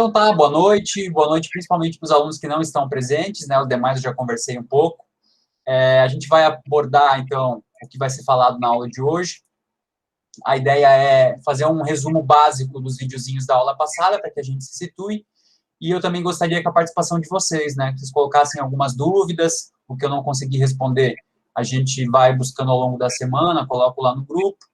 Então tá, boa noite principalmente para os alunos que não estão presentes, né, os demais eu já conversei um pouco. A gente vai abordar, então, o que vai ser falado na aula de hoje. A ideia é fazer um resumo básico dos videozinhos da aula passada, para que a gente se situe, e eu também gostaria com a participação de vocês, né, que vocês colocassem algumas dúvidas, o que eu não consegui responder, a gente vai buscando ao longo da semana, coloco lá no grupo.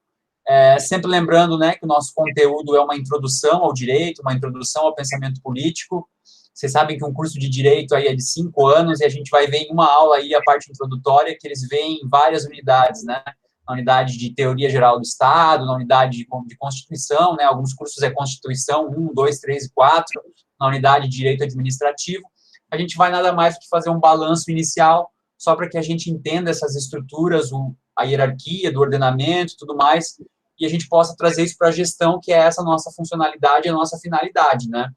Sempre lembrando, né, que o nosso conteúdo é uma introdução ao direito, uma introdução ao pensamento político. Vocês sabem que um curso de direito aí é de 5 anos, e a gente vai ver em uma aula aí a parte introdutória, que eles veem em várias unidades, né, na unidade de teoria geral do Estado, na unidade de Constituição, né, alguns cursos é Constituição 1, 2, 3 e 4, na unidade de direito administrativo. A gente vai nada mais do que fazer um balanço inicial, só para que a gente entenda essas estruturas, a hierarquia do ordenamento e tudo mais, e a gente possa trazer isso para a gestão, que é essa nossa funcionalidade, a nossa finalidade, né?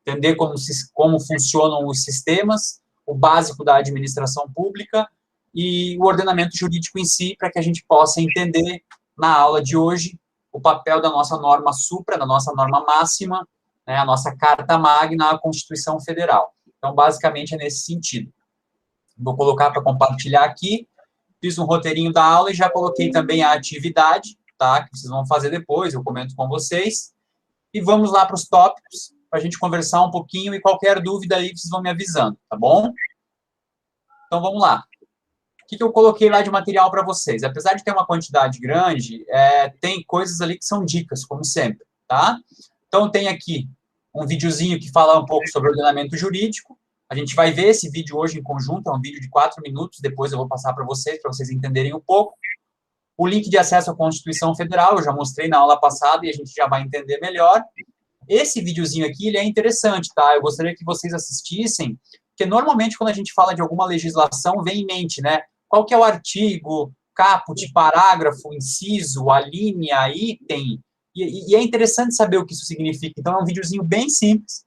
Entender como funcionam os sistemas, o básico da administração pública e o ordenamento jurídico em si, para que a gente possa entender, na aula de hoje, o papel da nossa norma supra, da nossa norma máxima, né, a nossa Carta Magna, a Constituição Federal. Então, basicamente, é nesse sentido. Vou colocar para compartilhar aqui, fiz um roteirinho da aula e já coloquei também a atividade, tá, que vocês vão fazer depois, eu comento com vocês, e vamos lá para os tópicos, para a gente conversar um pouquinho, e qualquer dúvida aí, vocês vão me avisando, tá bom? Então, vamos lá. O que eu coloquei lá de material para vocês? Apesar de ter uma quantidade grande, tem coisas ali que são dicas, como sempre, tá? Então, tem aqui um videozinho que fala um pouco sobre ordenamento jurídico. A gente vai ver esse vídeo hoje em conjunto, é um vídeo de 4 minutos, depois eu vou passar para vocês entenderem um pouco. O link de acesso à Constituição Federal, eu já mostrei na aula passada e a gente já vai entender melhor. Esse videozinho aqui, ele é interessante, tá? Eu gostaria que vocês assistissem, porque normalmente quando a gente fala de alguma legislação, vem em mente, né? Qual que é o artigo, caput, parágrafo, inciso, alínea, item, e é interessante saber o que isso significa. Então, é um videozinho bem simples,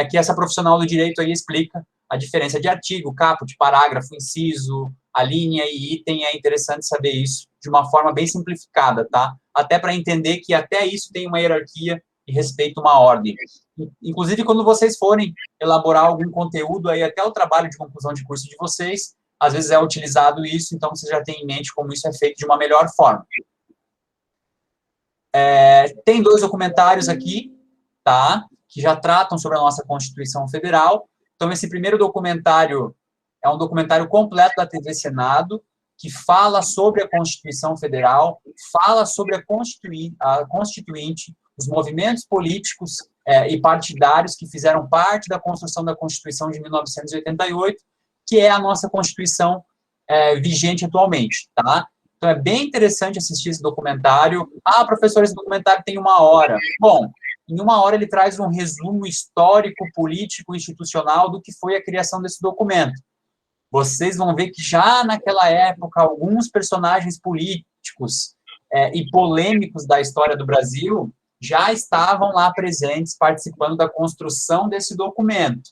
que essa profissional do direito aí explica a diferença de artigo, caput, parágrafo, inciso, alínea e item. É interessante saber isso de uma forma bem simplificada, tá? Até para entender que até isso tem uma hierarquia e respeita uma ordem. Inclusive, quando vocês forem elaborar algum conteúdo aí, até o trabalho de conclusão de curso de vocês, às vezes é utilizado isso, então você já tem em mente como isso é feito de uma melhor forma. Tem 2 documentários aqui, tá? Que já tratam sobre a nossa Constituição Federal. Então, esse primeiro documentário é um documentário completo da TV Senado, que fala sobre a Constituição Federal, fala sobre a Constituinte, os movimentos políticos e partidários que fizeram parte da construção da Constituição de 1988, que é a nossa Constituição vigente atualmente, tá? Então, é bem interessante assistir esse documentário. Ah, professor, esse documentário tem 1 hora. Bom, em 1 hora ele traz um resumo histórico, político, institucional do que foi a criação desse documento. Vocês vão ver que já naquela época, alguns personagens políticos e polêmicos da história do Brasil já estavam lá presentes, participando da construção desse documento.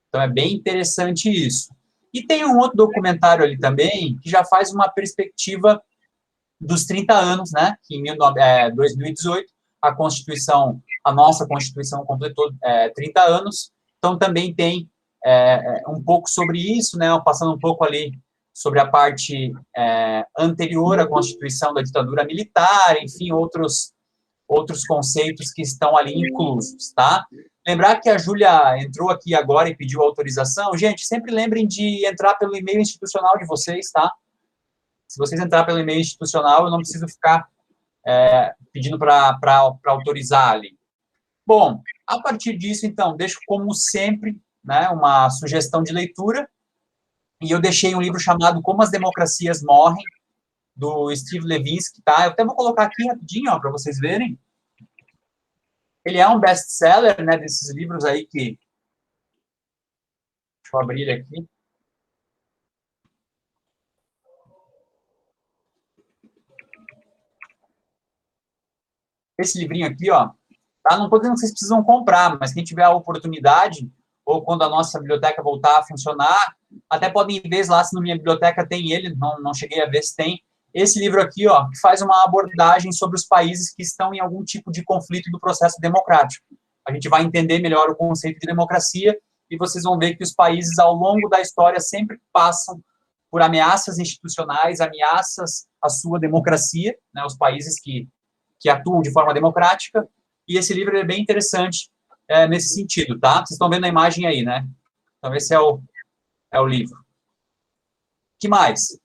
Então, é bem interessante isso. E tem um outro documentário ali também, que já faz uma perspectiva dos 30 anos, né, que em 2018, a nossa Constituição completou 30 anos, então também tem um pouco sobre isso, né, passando um pouco ali sobre a parte anterior à Constituição da ditadura militar, enfim, outros conceitos que estão ali inclusos, tá? Lembrar que a Júlia entrou aqui agora e pediu autorização. Gente, sempre lembrem de entrar pelo e-mail institucional de vocês, tá? Se vocês entrarem pelo e-mail institucional, eu não preciso ficar pedindo para autorizar ali. Bom, a partir disso, então, deixo como sempre, né, uma sugestão de leitura, e eu deixei um livro chamado Como as Democracias Morrem, do Steve Levinsky, tá? Eu até vou colocar aqui rapidinho, ó, para vocês verem. Ele é um best-seller, né, desses livros aí que... Deixa eu abrir ele aqui. Esse livrinho aqui, ó, tá? Não estou dizendo que vocês precisam comprar, mas quem tiver a oportunidade, ou quando a nossa biblioteca voltar a funcionar, até podem ver lá se na minha biblioteca tem ele, não cheguei a ver se tem. Esse livro aqui, ó, que faz uma abordagem sobre os países que estão em algum tipo de conflito do processo democrático. a gente vai entender melhor o conceito de democracia, e vocês vão ver que os países, ao longo da história, sempre passam por ameaças institucionais, ameaças à sua democracia, né, os países que atuam de forma democrática, e esse livro é bem interessante nesse sentido, tá? Vocês estão vendo a imagem aí, né? Então, esse é o livro. Que mais?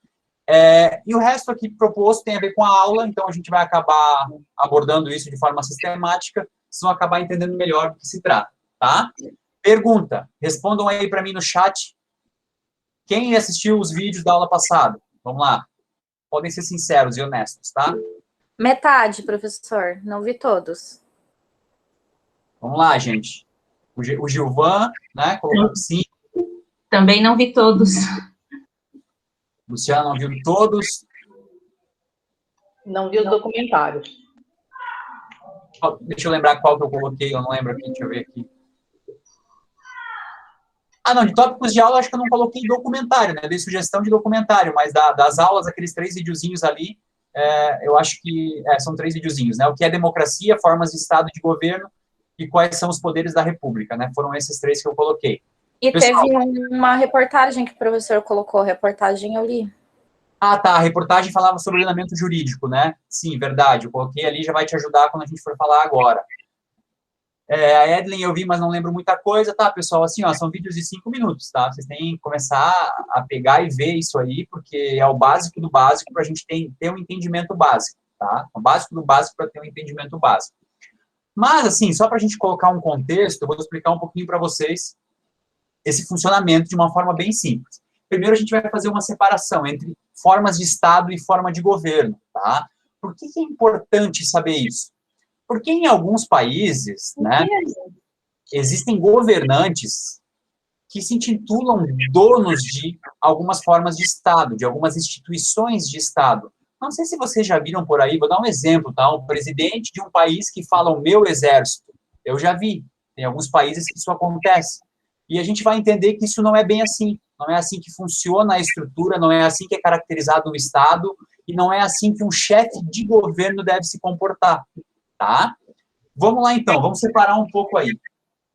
E o resto aqui proposto tem a ver com a aula, então a gente vai acabar abordando isso de forma sistemática, vocês vão acabar entendendo melhor do que se trata, tá? Pergunta, respondam aí para mim no chat, quem assistiu os vídeos da aula passada? Vamos lá, podem ser sinceros e honestos, tá? Metade, professor, não vi todos. Vamos lá, gente. O Gilvan, né, colocou sim. Também não vi todos. Luciano não viu todos. Não vi os documentários. Deixa eu lembrar qual que eu coloquei, eu não lembro aqui, deixa eu ver aqui. Ah, não, de tópicos de aula, acho que eu não coloquei documentário, né? Dei sugestão de documentário, mas das aulas, aqueles 3 videozinhos ali, eu acho que são 3 videozinhos, né? O que é democracia, formas de Estado de governo e quais são os poderes da República, né? Foram esses 3 que eu coloquei. E Pessoal, teve uma reportagem que o professor colocou, reportagem eu li. Ah, tá, a reportagem falava sobre ordenamento jurídico, né? Sim, verdade, eu coloquei ali, já vai te ajudar quando a gente for falar agora. A Edlen eu vi, mas não lembro muita coisa, tá, pessoal? Assim, ó, são vídeos de 5 minutos, tá? Vocês têm que começar a pegar e ver isso aí, porque é o básico do básico para a gente ter um entendimento básico, tá? O básico do básico para ter um entendimento básico. Mas, assim, só para a gente colocar um contexto, eu vou explicar um pouquinho para vocês esse funcionamento de uma forma bem simples. Primeiro, a gente vai fazer uma separação entre formas de Estado e forma de governo, tá? Por que é importante saber isso? Porque em alguns países, né, existem governantes que se intitulam donos de algumas formas de Estado, de algumas instituições de Estado. Não sei se vocês já viram por aí, vou dar um exemplo, tá? Um presidente de um país que fala o meu exército. Eu já vi, tem alguns países que isso acontece. E a gente vai entender que isso não é bem assim. Não é assim que funciona a estrutura, não é assim que é caracterizado o Estado, e não é assim que um chefe de governo deve se comportar, tá? Vamos lá, então, vamos separar um pouco aí.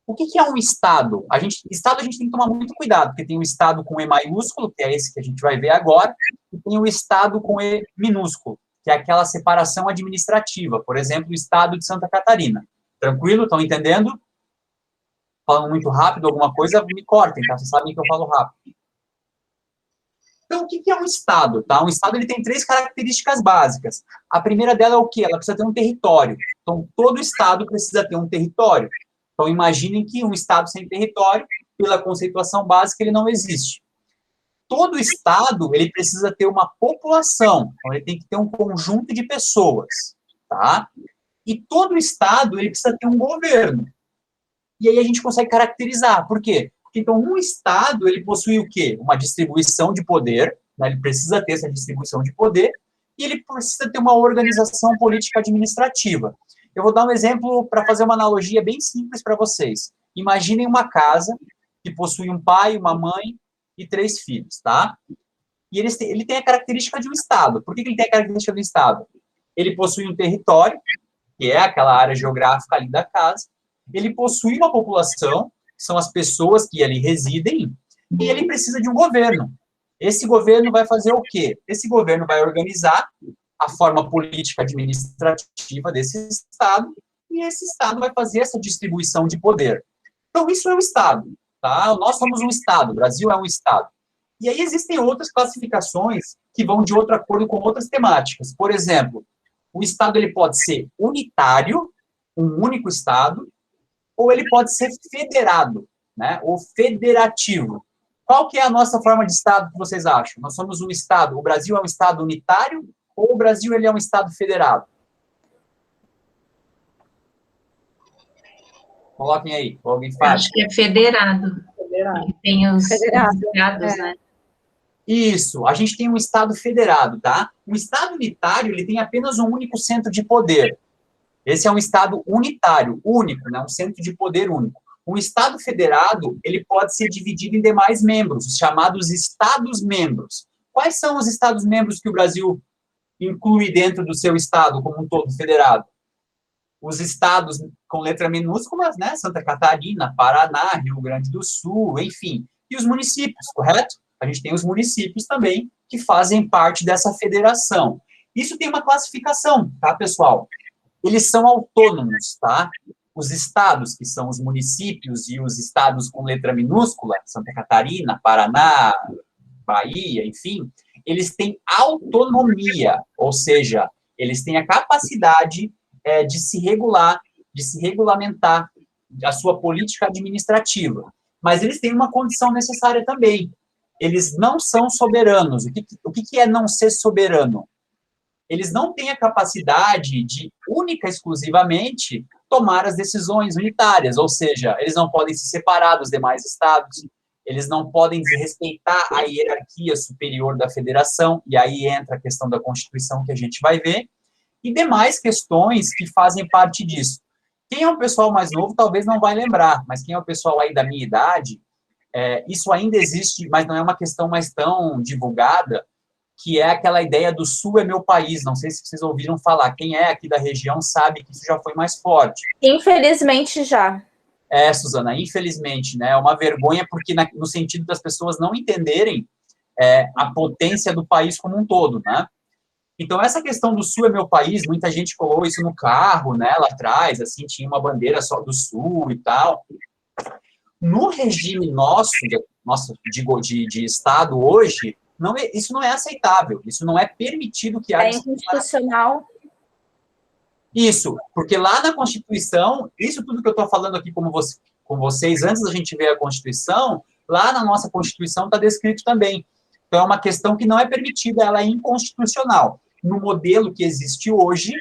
O que é um Estado? Estado a gente tem que tomar muito cuidado, porque tem o Estado com E maiúsculo, que é esse que a gente vai ver agora, e tem o Estado com E minúsculo, que é aquela separação administrativa. Por exemplo, o Estado de Santa Catarina. Tranquilo? Estão entendendo? Falando muito rápido alguma coisa, me cortem, tá? Vocês sabem que eu falo rápido. Então, o que é um Estado? Tá? Um Estado ele tem 3 características básicas. A primeira dela é o quê? Ela precisa ter um território. Então, todo Estado precisa ter um território. Então, imaginem que um Estado sem território, pela conceituação básica, ele não existe. Todo Estado, ele precisa ter uma população. Então, ele tem que ter um conjunto de pessoas. Tá? E todo Estado, ele precisa ter um governo. E aí a gente consegue caracterizar. Por quê? Porque, então, um Estado, ele possui o quê? Uma distribuição de poder, né? Ele precisa ter essa distribuição de poder, e ele precisa ter uma organização política administrativa. Eu vou dar um exemplo para fazer uma analogia bem simples para vocês. Imaginem uma casa que possui um pai, uma mãe e 3 filhos, tá? E ele tem a característica de um Estado. Por que ele tem a característica do Estado? Ele possui um território, que é aquela área geográfica ali da casa, ele possui uma população, que são as pessoas que ali residem, e ele precisa de um governo. Esse governo vai fazer o quê? Esse governo vai organizar a forma política administrativa desse Estado, e esse Estado vai fazer essa distribuição de poder. Então, isso é o Estado, tá? Nós somos um Estado, o Brasil é um Estado. E aí existem outras classificações que vão de outro acordo com outras temáticas. Por exemplo, o Estado ele pode ser unitário, um único Estado, ou ele pode ser federado, né? Ou federativo. Qual que é a nossa forma de Estado que vocês acham? Nós somos um Estado, o Brasil é um Estado unitário, ou o Brasil ele é um Estado federado? Coloquem aí, ou alguém fala. Acho que é federado. Federado. Tem os Federado, estados, né? Isso, a gente tem um Estado federado, tá? Um Estado unitário, ele tem apenas um único centro de poder. Esse é um Estado unitário, único, né? Um centro de poder único. Um Estado federado, ele pode ser dividido em demais membros, os chamados Estados-membros. Quais são os Estados-membros que o Brasil inclui dentro do seu Estado como um todo federado? os estados com letra minúscula, né? Santa Catarina, Paraná, Rio Grande do Sul, enfim. E os municípios, correto? A gente tem os municípios também que fazem parte dessa federação. Isso tem uma classificação, tá, pessoal? Eles são autônomos, tá? Os estados, que são os municípios, e os estados com letra minúscula, Santa Catarina, Paraná, Bahia, enfim, eles têm autonomia, ou seja, eles têm a capacidade de se regular, de se regulamentar a sua política administrativa. Mas eles têm uma condição necessária também. Eles não são soberanos. O que é não ser soberano? Eles não têm a capacidade de, única e exclusivamente, tomar as decisões unitárias, ou seja, eles não podem se separar dos demais estados, eles não podem desrespeitar a hierarquia superior da federação, e aí entra a questão da Constituição que a gente vai ver, e demais questões que fazem parte disso. Quem é um pessoal mais novo talvez não vai lembrar, mas quem é o pessoal aí da minha idade, isso ainda existe, mas não é uma questão mais tão divulgada, que é aquela ideia do Sul é meu país. Não sei se vocês ouviram falar. Quem é aqui da região sabe que isso já foi mais forte. Infelizmente já. Suzana, infelizmente, né? É uma vergonha porque no sentido das pessoas não entenderem a potência do país como um todo, né? Então, essa questão do Sul é meu país, muita gente colocou isso no carro, né? Lá atrás, assim, tinha uma bandeira só do Sul e tal. No regime nosso, de Estado hoje, isso não é aceitável, isso não é permitido que haja... É inconstitucional. Isso, porque lá na Constituição, isso tudo que eu estou falando aqui com vocês, antes da gente ver a Constituição, lá na nossa Constituição está descrito também. Então, é uma questão que não é permitida, ela é inconstitucional. No modelo que existe hoje,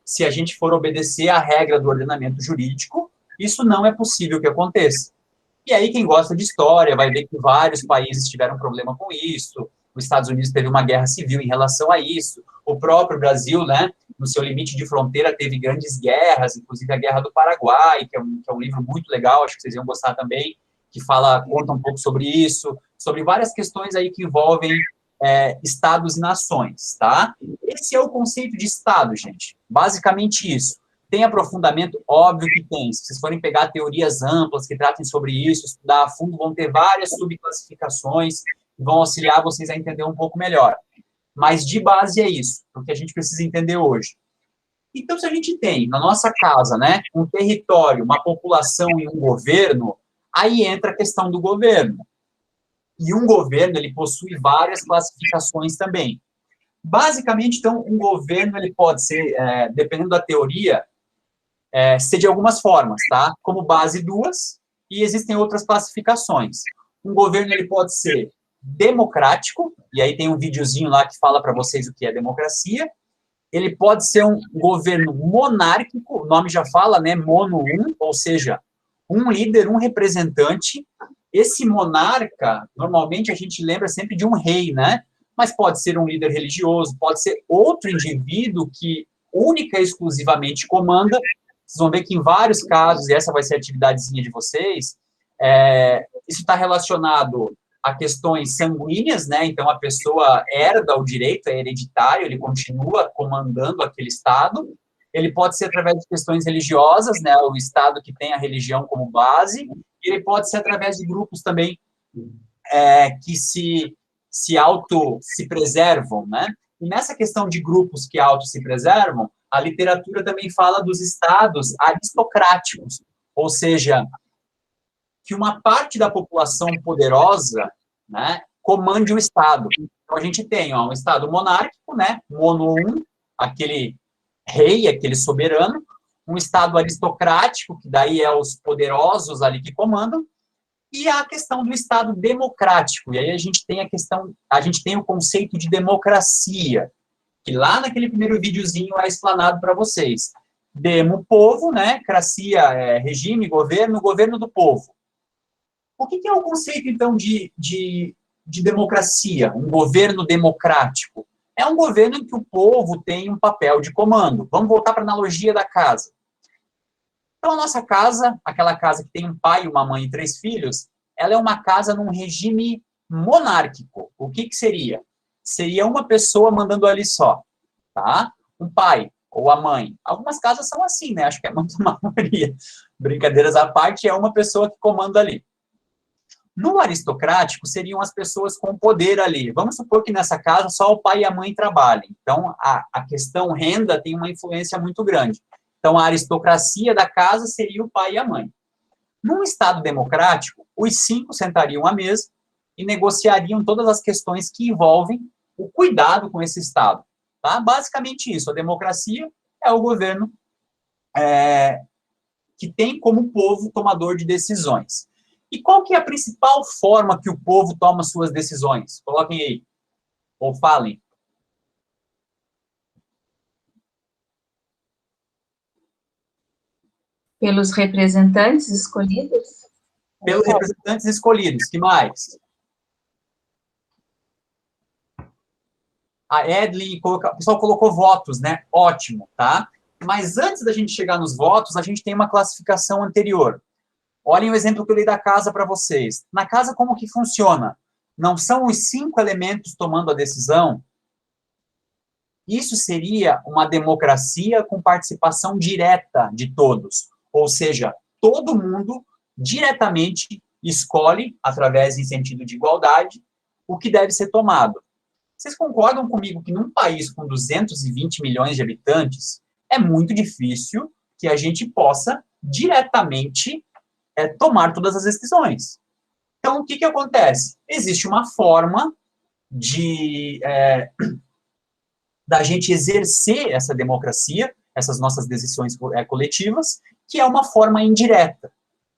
se a gente for obedecer à regra do ordenamento jurídico, isso não é possível que aconteça. E aí, quem gosta de história vai ver que vários países tiveram problema com isso. Os Estados Unidos teve uma guerra civil em relação a isso. O próprio Brasil, né, no seu limite de fronteira, teve grandes guerras, inclusive a Guerra do Paraguai, que é um livro muito legal, acho que vocês iam gostar também, que conta um pouco sobre isso, sobre várias questões aí que envolvem estados e nações, tá? Esse é o conceito de Estado, gente. Basicamente isso. Tem aprofundamento? Óbvio que tem. Se vocês forem pegar teorias amplas que tratem sobre isso, estudar a fundo, vão ter várias subclassificações que vão auxiliar vocês a entender um pouco melhor. Mas de base é isso, o que a gente precisa entender hoje. Então, se a gente tem na nossa casa, né, um território, uma população e um governo, aí entra a questão do governo. E um governo, ele possui várias classificações também. Basicamente, então, um governo, ele pode ser, dependendo da teoria, ser de algumas formas, tá? Como base, duas, e existem outras classificações. Um governo, ele pode ser democrático, e aí tem um videozinho lá que fala para vocês o que é democracia. Ele pode ser um governo monárquico, o nome já fala, né? Mono um, ou seja, um líder, um representante. Esse monarca, normalmente a gente lembra sempre de um rei, né? Mas pode ser um líder religioso, pode ser outro indivíduo que única e exclusivamente comanda. Vocês vão ver que em vários casos, e essa vai ser a atividadezinha de vocês, isso está relacionado a questões sanguíneas, né? Então, a pessoa herda o direito, é hereditário, ele continua comandando aquele Estado. Ele pode ser através de questões religiosas, né? O Estado que tem a religião como base. E ele pode ser através de grupos também que se preservam, né? E nessa questão de grupos que se preservam, a literatura também fala dos estados aristocráticos, ou seja, que uma parte da população poderosa, né, comande o Estado. Então, a gente tem um Estado monárquico, né, mono um, aquele rei, aquele soberano, um Estado aristocrático, que daí é os poderosos ali que comandam, e a questão do Estado democrático. E aí a gente tem o conceito de democracia, que lá naquele primeiro videozinho é explanado para vocês. Demo, povo, né, cracia, regime, governo do povo. O que é o conceito, então, de democracia, um governo democrático? É um governo em que o povo tem um papel de comando. Vamos voltar para a analogia da casa. Então, a nossa casa, aquela casa que tem um pai, uma mãe e 3 filhos, ela é uma casa num regime monárquico. O que seria? Seria uma pessoa mandando ali só, tá? Um pai ou a mãe. Algumas casas são assim, né? Acho que é muito a maioria. Brincadeiras à parte, é uma pessoa que comanda ali. No aristocrático, seriam as pessoas com poder ali. Vamos supor que nessa casa só o pai e a mãe trabalhem. Então, a questão renda tem uma influência muito grande. Então, a aristocracia da casa seria o pai e a mãe. Num Estado democrático, os 5 sentariam à mesa e negociariam todas as questões que envolvem o cuidado com esse Estado. Tá? Basicamente isso, a democracia é o governo que tem como povo tomador de decisões. E qual que é a principal forma que o povo toma suas decisões? Coloquem aí, ou falem. Pelos representantes escolhidos? Pelos representantes escolhidos. Que mais? A Edley, o pessoal colocou votos, né? Ótimo, tá? Mas antes da gente chegar nos votos, a gente tem uma classificação anterior. Olhem o exemplo que eu dei da casa para vocês. Na casa, como que funciona? Não são os 5 elementos tomando a decisão? Isso seria uma democracia com participação direta de todos. Ou seja, todo mundo diretamente escolhe, através em sentido de igualdade, o que deve ser tomado. Vocês concordam comigo que num país com 220 milhões de habitantes, é muito difícil que a gente possa diretamente tomar todas as decisões? Então, o que acontece? Existe uma forma da gente exercer essa democracia, essas nossas decisões coletivas, que é uma forma indireta.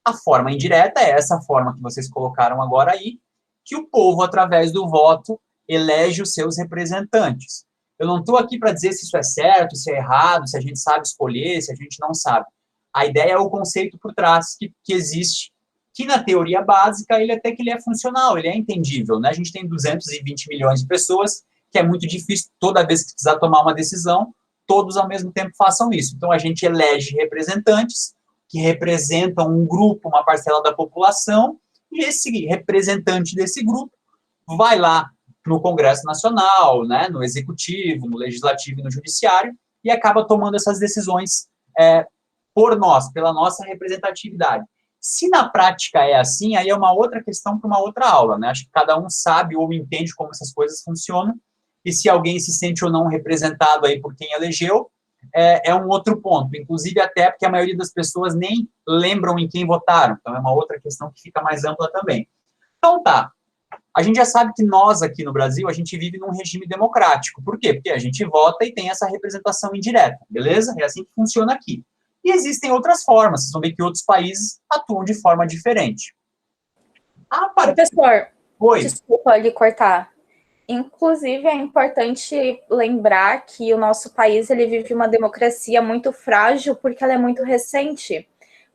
A forma indireta é essa forma que vocês colocaram agora aí, que o povo, através do voto, elege os seus representantes. Eu não estou aqui para dizer se isso é certo, se é errado, se a gente sabe escolher, se a gente não sabe. A ideia é o conceito por trás que existe, que na teoria básica, ele é funcional, ele é entendível, né? A gente tem 220 milhões de pessoas, que é muito difícil, toda vez que precisar tomar uma decisão, todos ao mesmo tempo façam isso. Então, a gente elege representantes que representam um grupo, uma parcela da população, e esse representante desse grupo vai lá no Congresso Nacional, né, no Executivo, no Legislativo e no Judiciário, e acaba tomando essas decisões por nós, pela nossa representatividade. Se na prática é assim, aí é uma outra questão para uma outra aula, né? Acho que cada um sabe ou entende como essas coisas funcionam, e se alguém se sente ou não representado aí por quem elegeu, é um outro ponto, inclusive até porque a maioria das pessoas nem lembram em quem votaram, então é uma outra questão que fica mais ampla também. Então tá, a gente já sabe que nós aqui no Brasil, a gente vive num regime democrático. Por quê? Porque a gente vota e tem essa representação indireta, beleza? É assim que funciona aqui. E existem outras formas, vocês vão ver que outros países atuam de forma diferente. Professor, Oi. Desculpa lhe cortar. Inclusive, é importante lembrar que o nosso país ele vive uma democracia muito frágil porque ela é muito recente.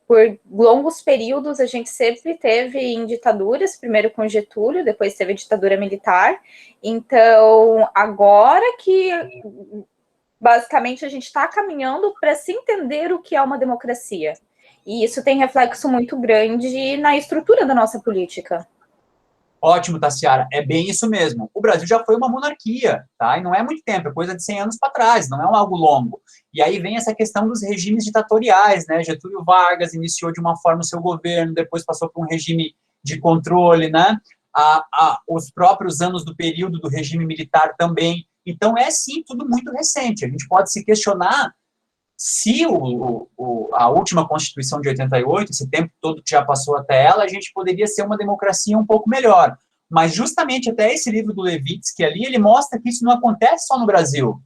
Por longos períodos, a gente sempre teve em ditaduras, primeiro com Getúlio, depois teve a ditadura militar. Então, agora que, basicamente, a gente está caminhando para se entender o que é uma democracia. E isso tem reflexo muito grande na estrutura da nossa política. Ótimo, Tassiara, é bem isso mesmo. O Brasil já foi uma monarquia, tá? E não é muito tempo, é coisa de 100 anos para trás, não é algo longo. E aí vem essa questão dos regimes ditatoriais, né? Getúlio Vargas iniciou de uma forma o seu governo, depois passou por um regime de controle, né? Os próprios anos do período do regime militar também. Então, é sim, tudo muito recente. A gente pode se questionar se a última Constituição de 88, esse tempo todo que já passou até ela, a gente poderia ser uma democracia um pouco melhor. Mas justamente até esse livro do Levitsky ali, ele mostra que isso não acontece só no Brasil.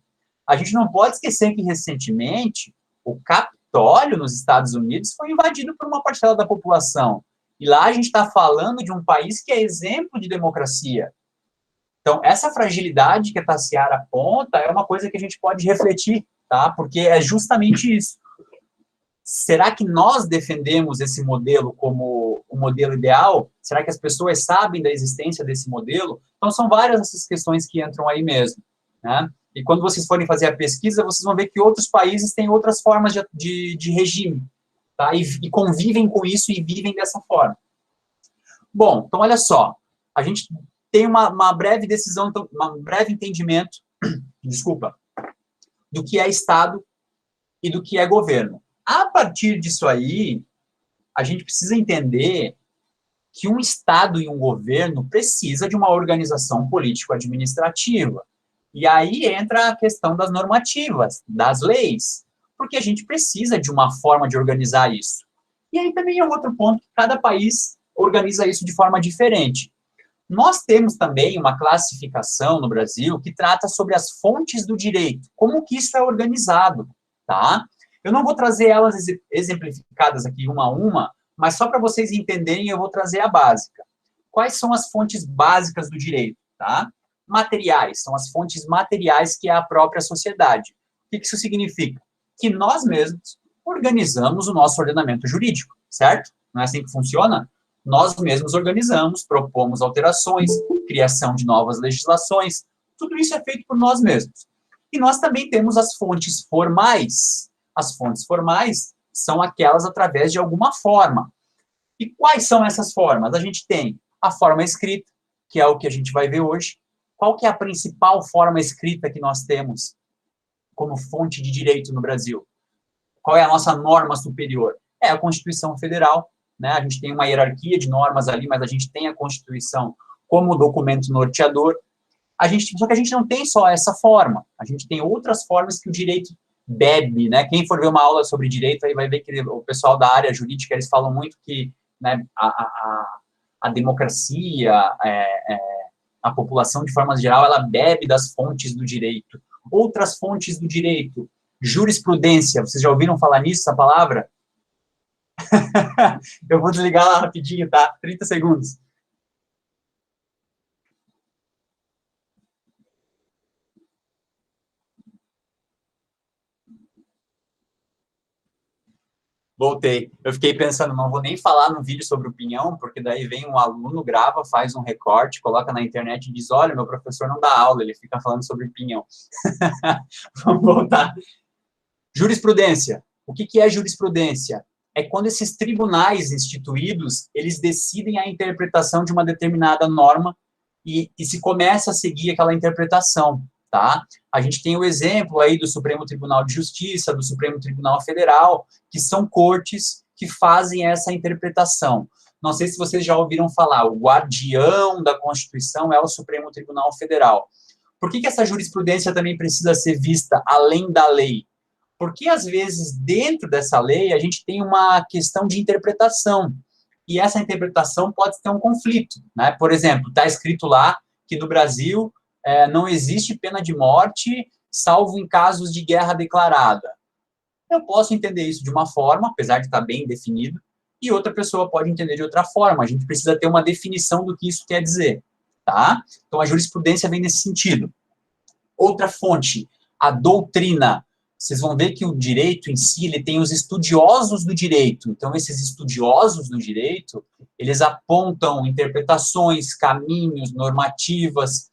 A gente não pode esquecer que, recentemente, o Capitólio nos Estados Unidos foi invadido por uma parcela da população. E lá a gente está falando de um país que é exemplo de democracia. Então, essa fragilidade que a Tassiara aponta é uma coisa que a gente pode refletir, tá? Porque é justamente isso. Será que nós defendemos esse modelo como o modelo ideal? Será que as pessoas sabem da existência desse modelo? Então, são várias essas questões que entram aí mesmo, né? E quando vocês forem fazer a pesquisa, vocês vão ver que outros países têm outras formas de regime, tá? E convivem com isso e vivem dessa forma. Bom, então, olha só. A gente tem uma breve decisão, um breve entendimento, desculpa, do que é Estado e do que é governo. A partir disso aí, a gente precisa entender que um Estado e um governo precisa de uma organização político-administrativa. E aí entra a questão das normativas, das leis, porque a gente precisa de uma forma de organizar isso. E aí também é um outro ponto, que cada país organiza isso de forma diferente. Nós temos também uma classificação no Brasil que trata sobre as fontes do direito, como que isso é organizado, tá? Eu não vou trazer elas exemplificadas aqui uma a uma, mas só para vocês entenderem, eu vou trazer a básica. Quais são as fontes básicas do direito, tá? Materiais, são as fontes materiais que é a própria sociedade. O que isso significa? Que nós mesmos organizamos o nosso ordenamento jurídico, certo? Não é assim que funciona? Nós mesmos organizamos, propomos alterações, criação de novas legislações, tudo isso é feito por nós mesmos. E nós também temos as fontes formais. As fontes formais são aquelas através de alguma forma. E quais são essas formas? A gente tem a forma escrita, que é o que a gente vai ver hoje. Qual que é a principal forma escrita que nós temos como fonte de direito no Brasil? Qual é a nossa norma superior? É a Constituição Federal, né? A gente tem uma hierarquia de normas ali, mas a gente tem a Constituição como documento norteador. Só que a gente não tem só essa forma, a gente tem outras formas que o direito bebe, né? Quem for ver uma aula sobre direito, aí vai ver que o pessoal da área jurídica, eles falam muito que, né, a democracia, a população, de forma geral, ela bebe das fontes do direito. Outras fontes do direito, jurisprudência, vocês já ouviram falar nisso, essa palavra? Eu vou desligar lá rapidinho, tá? 30 segundos. Voltei. Eu fiquei pensando, não vou nem falar no vídeo sobre o pinhão, porque daí vem um aluno, grava, faz um recorte, coloca na internet e diz, olha, meu professor não dá aula, ele fica falando sobre pinhão. Vamos voltar. Jurisprudência. O que é jurisprudência? É quando esses tribunais instituídos, eles decidem a interpretação de uma determinada norma e se começa a seguir aquela interpretação, tá? A gente tem o exemplo aí do Supremo Tribunal de Justiça, do Supremo Tribunal Federal, que são cortes que fazem essa interpretação. Não sei se vocês já ouviram falar, o guardião da Constituição é o Supremo Tribunal Federal. Por que essa jurisprudência também precisa ser vista além da lei? Porque, às vezes, dentro dessa lei, a gente tem uma questão de interpretação. E essa interpretação pode ter um conflito, né? Por exemplo, está escrito lá que no Brasil não existe pena de morte, salvo em casos de guerra declarada. Eu posso entender isso de uma forma, apesar de estar bem definido, e outra pessoa pode entender de outra forma. A gente precisa ter uma definição do que isso quer dizer, tá? Então, a jurisprudência vem nesse sentido. Outra fonte, a doutrina. Vocês vão ver que o direito em si, ele tem os estudiosos do direito. Então, esses estudiosos do direito, eles apontam interpretações, caminhos, normativas.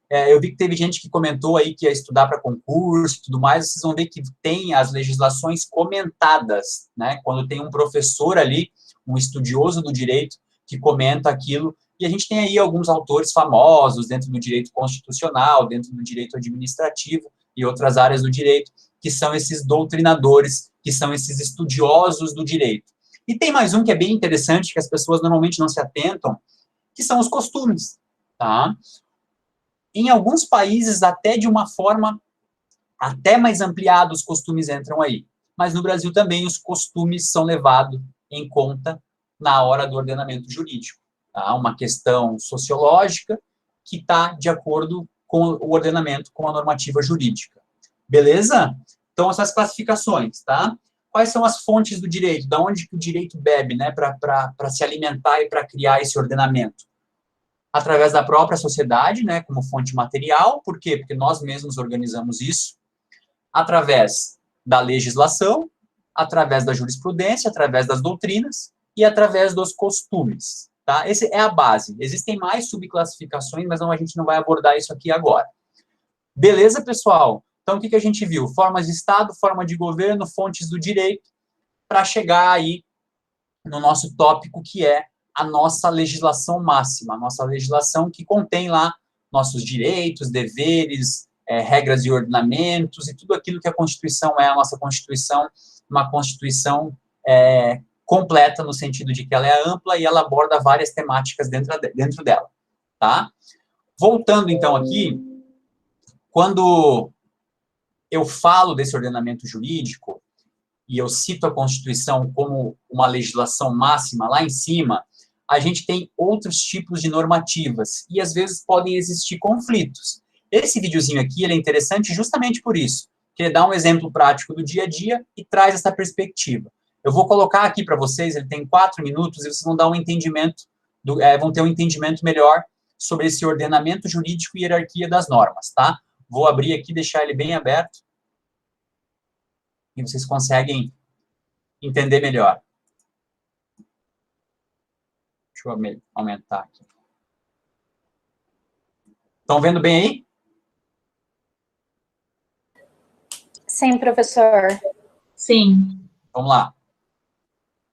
Eu vi que teve gente que comentou aí que ia estudar para concurso e tudo mais. Vocês vão ver que tem as legislações comentadas, né? Quando tem um professor ali, um estudioso do direito, que comenta aquilo. E a gente tem aí alguns autores famosos dentro do direito constitucional, dentro do direito administrativo e outras áreas do direito, que são esses doutrinadores, que são esses estudiosos do direito. E tem mais um que é bem interessante, que as pessoas normalmente não se atentam, que são os costumes, tá? Em alguns países, até de uma forma até mais ampliada, os costumes entram aí. Mas no Brasil também os costumes são levados em conta na hora do ordenamento jurídico. Tá? Uma questão sociológica que está de acordo com o ordenamento, com a normativa jurídica. Beleza? Então, essas classificações, tá? Quais são as fontes do direito? Da onde que o direito bebe, né, para se alimentar e para criar esse ordenamento? Através da própria sociedade, né, como fonte material. Por quê? Porque nós mesmos organizamos isso. Através da legislação, através da jurisprudência, através das doutrinas e através dos costumes, tá? Essa é a base. Existem mais subclassificações, mas a gente não vai abordar isso aqui agora. Beleza, pessoal? Então, o que a gente viu? Formas de Estado, forma de governo, fontes do direito, para chegar aí no nosso tópico, que é a nossa legislação máxima, a nossa legislação que contém lá nossos direitos, deveres, regras e ordenamentos, e tudo aquilo que a Constituição é, a nossa Constituição, uma Constituição completa, no sentido de que ela é ampla e ela aborda várias temáticas dentro dela, tá? Voltando, então, aqui, quando eu falo desse ordenamento jurídico, e eu cito a Constituição como uma legislação máxima lá em cima, a gente tem outros tipos de normativas, e às vezes podem existir conflitos. Esse videozinho aqui, ele é interessante justamente por isso, que ele dá um exemplo prático do dia a dia e traz essa perspectiva. Eu vou colocar aqui para vocês, ele tem 4 minutos, e vocês vão dar um entendimento, vão ter um entendimento melhor sobre esse ordenamento jurídico e hierarquia das normas, tá? Vou abrir aqui, deixar ele bem aberto, e vocês conseguem entender melhor. Deixa eu aumentar aqui. Estão vendo bem aí? Sim, professor. Sim. Vamos lá.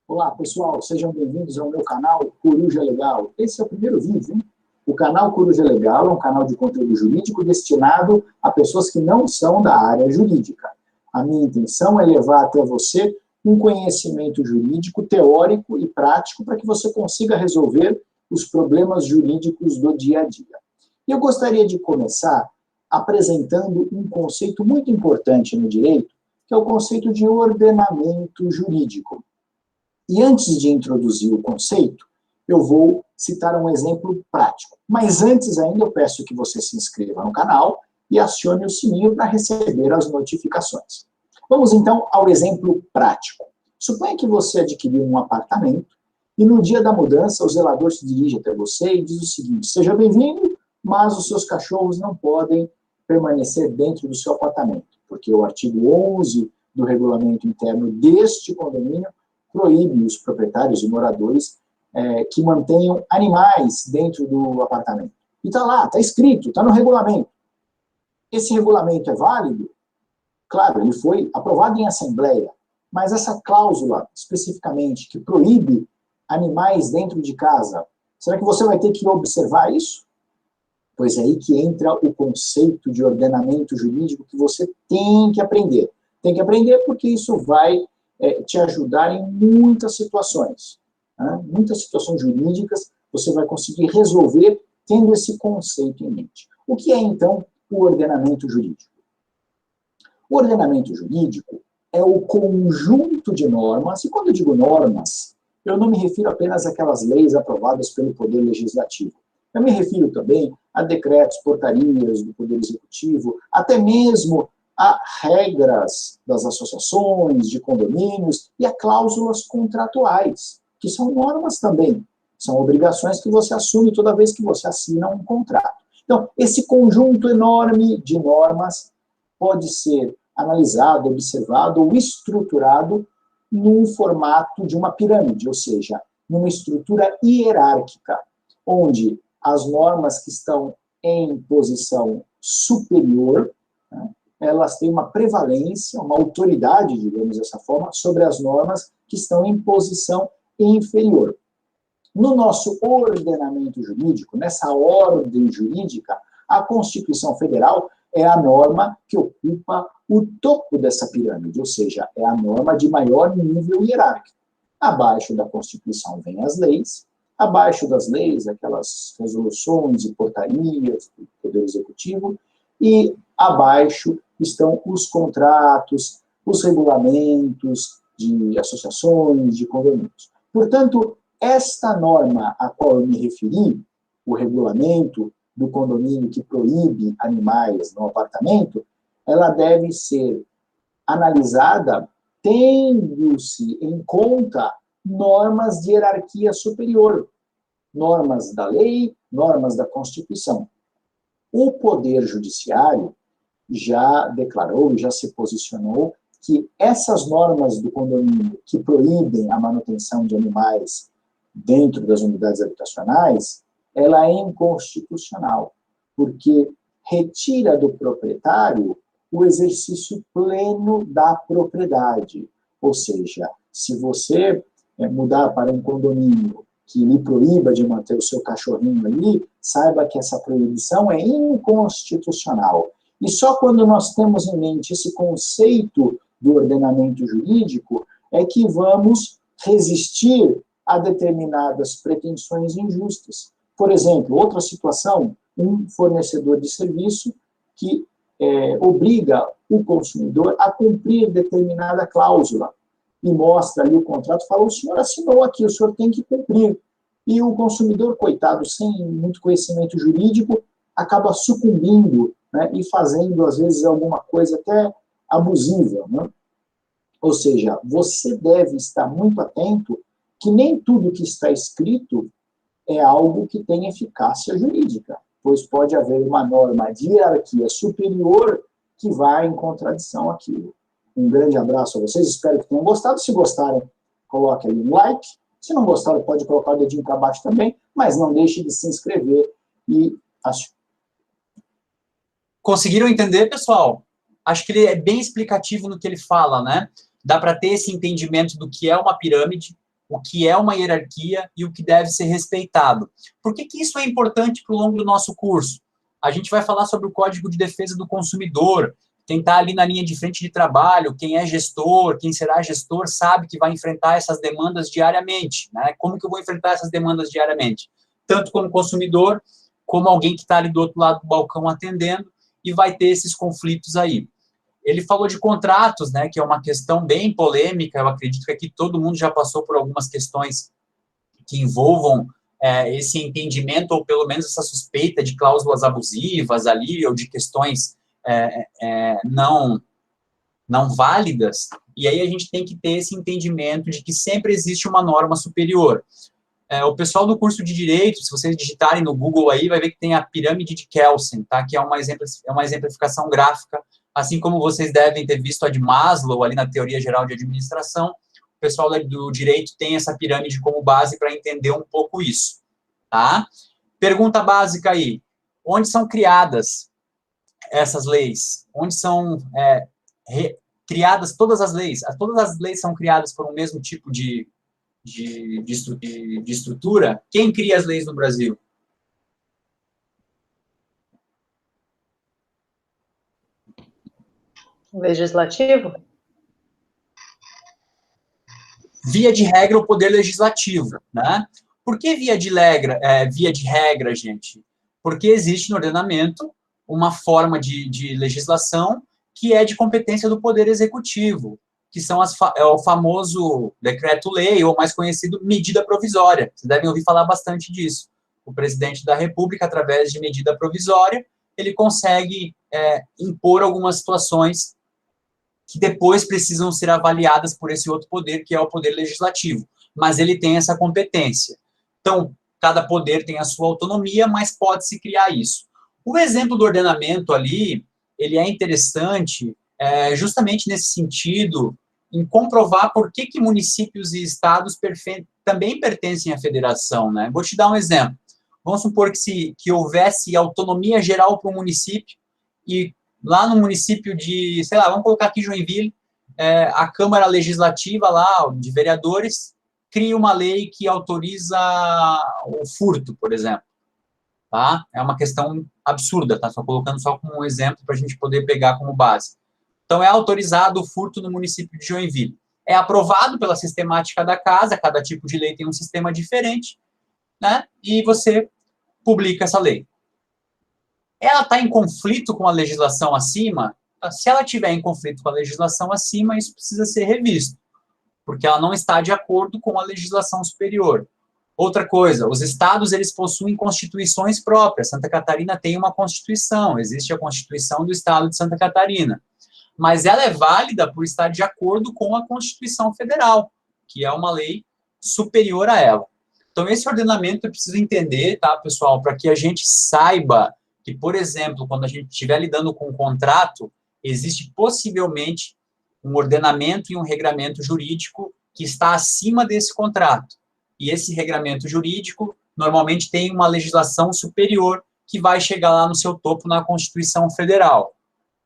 Olá, pessoal, sejam bem-vindos ao meu canal Coruja Legal. Esse é o primeiro vídeo, hein? O canal Coruja Legal é um canal de conteúdo jurídico destinado a pessoas que não são da área jurídica. A minha intenção é levar até você um conhecimento jurídico teórico e prático para que você consiga resolver os problemas jurídicos do dia a dia. E eu gostaria de começar apresentando um conceito muito importante no direito, que é o conceito de ordenamento jurídico. E antes de introduzir o conceito, eu vou citar um exemplo prático. Mas antes ainda, eu peço que você se inscreva no canal e acione o sininho para receber as notificações. Vamos então ao exemplo prático. Suponha que você adquiriu um apartamento e no dia da mudança o zelador se dirige até você e diz o seguinte: seja bem-vindo, mas os seus cachorros não podem permanecer dentro do seu apartamento, porque o artigo 11 do regulamento interno deste condomínio proíbe os proprietários e moradores que mantenham animais dentro do apartamento. E está lá, está escrito, está no regulamento. Esse regulamento é válido? Claro, ele foi aprovado em assembleia, mas essa cláusula, especificamente, que proíbe animais dentro de casa, será que você vai ter que observar isso? Pois é aí que entra o conceito de ordenamento jurídico que você tem que aprender. Tem que aprender porque isso vai te ajudar em muitas situações. Muitas situações jurídicas você vai conseguir resolver tendo esse conceito em mente. O que é, então, o ordenamento jurídico? O ordenamento jurídico é o conjunto de normas, e quando eu digo normas, eu não me refiro apenas àquelas leis aprovadas pelo Poder Legislativo. Eu me refiro também a decretos, portarias do Poder Executivo, até mesmo a regras das associações, de condomínios e a cláusulas contratuais, que são normas também. São obrigações que você assume toda vez que você assina um contrato. Então, esse conjunto enorme de normas pode ser analisado, observado ou estruturado num formato de uma pirâmide, ou seja, numa estrutura hierárquica, onde as normas que estão em posição superior, elas têm uma prevalência, uma autoridade, digamos dessa forma, sobre as normas que estão em posição inferior. No nosso ordenamento jurídico, nessa ordem jurídica, a Constituição Federal é a norma que ocupa o topo dessa pirâmide, ou seja, é a norma de maior nível hierárquico. Abaixo da Constituição vem as leis, abaixo das leis, aquelas resoluções e portarias do Poder Executivo, e abaixo estão os contratos, os regulamentos de associações, de condomínios. Portanto, esta norma a qual eu me referi, o regulamento do condomínio que proíbe animais no apartamento, ela deve ser analisada tendo-se em conta normas de hierarquia superior, normas da lei, normas da Constituição. O Poder Judiciário já declarou, já se posicionou que essas normas do condomínio que proíbem a manutenção de animais dentro das unidades habitacionais, ela é inconstitucional, porque retira do proprietário o exercício pleno da propriedade. Ou seja, se você mudar para um condomínio que lhe proíba de manter o seu cachorrinho ali, saiba que essa proibição é inconstitucional. E só quando nós temos em mente esse conceito do ordenamento jurídico é que vamos resistir a determinadas pretensões injustas. Por exemplo, outra situação, um fornecedor de serviço que obriga o consumidor a cumprir determinada cláusula e mostra ali o contrato, fala, o senhor assinou aqui, o senhor tem que cumprir. E o consumidor, coitado, sem muito conhecimento jurídico, acaba sucumbindo, né, e fazendo, às vezes, alguma coisa até abusiva, né? Ou seja, você deve estar muito atento que nem tudo que está escrito é algo que tem eficácia jurídica, pois pode haver uma norma de hierarquia superior que vai em contradição àquilo. Um grande abraço a vocês, espero que tenham gostado. Se gostarem, coloque ali um like. Se não gostaram, pode colocar o dedinho para baixo também, mas não deixe de se inscrever e assistir. Conseguiram entender, pessoal? Acho que ele é bem explicativo no que ele fala, né? Dá para ter esse entendimento do que é uma pirâmide, o que é uma hierarquia e o que deve ser respeitado. Por que isso é importante para o longo do nosso curso? A gente vai falar sobre o Código de Defesa do Consumidor. Quem está ali na linha de frente de trabalho, quem é gestor, quem será gestor, sabe que vai enfrentar essas demandas diariamente, né? Como que eu vou enfrentar essas demandas diariamente? Tanto como consumidor, como alguém que está ali do outro lado do balcão atendendo, e vai ter esses conflitos aí. Ele falou de contratos, né, que é uma questão bem polêmica. Eu acredito que aqui todo mundo já passou por algumas questões que envolvam esse entendimento, ou pelo menos essa suspeita de cláusulas abusivas ali, ou de questões não válidas, e aí a gente tem que ter esse entendimento de que sempre existe uma norma superior. O pessoal do curso de Direito, se vocês digitarem no Google aí, vai ver que tem a pirâmide de Kelsen, tá? Que é uma exemplificação gráfica, assim como vocês devem ter visto a de Maslow, ali na Teoria Geral de Administração. O pessoal do Direito tem essa pirâmide como base para entender um pouco isso, tá? Pergunta básica aí, onde são criadas essas leis? Onde são criadas todas as leis? Todas as leis são criadas por um mesmo tipo de estrutura? Quem cria as leis no Brasil? Legislativo? Via de regra, o Poder Legislativo, né? Por que via de regra, gente? Porque existe no ordenamento uma forma de legislação que é de competência do Poder Executivo, que são o famoso decreto-lei, ou mais conhecido, medida provisória. Vocês devem ouvir falar bastante disso. O presidente da República, através de medida provisória, ele consegue impor algumas situações que depois precisam ser avaliadas por esse outro poder, que é o Poder Legislativo. Mas ele tem essa competência. Então, cada poder tem a sua autonomia, mas pode-se criar isso. O exemplo do ordenamento ali, ele é interessante justamente nesse sentido, em comprovar por que municípios e estados também pertencem à federação, né? Vou te dar um exemplo. Vamos supor que houvesse autonomia geral para o município, e lá no município de, sei lá, vamos colocar aqui Joinville, a Câmara Legislativa lá, de vereadores, cria uma lei que autoriza o furto, por exemplo. Tá? É uma questão absurda, tá? Só colocando só como um exemplo para a gente poder pegar como base. Então, é autorizado o furto no município de Joinville. É aprovado pela sistemática da casa, cada tipo de lei tem um sistema diferente, né? E você publica essa lei. Ela está em conflito com a legislação acima? Se ela estiver em conflito com a legislação acima, isso precisa ser revisto, porque ela não está de acordo com a legislação superior. Outra coisa, os estados, eles possuem constituições próprias. Santa Catarina tem uma constituição, existe a Constituição do Estado de Santa Catarina, mas ela é válida por estar de acordo com a Constituição Federal, que é uma lei superior a ela. Então, esse ordenamento eu preciso entender, tá, pessoal, para que a gente saiba que, por exemplo, quando a gente estiver lidando com um contrato, existe possivelmente um ordenamento e um regramento jurídico que está acima desse contrato. E esse regramento jurídico, normalmente, tem uma legislação superior que vai chegar lá no seu topo na Constituição Federal.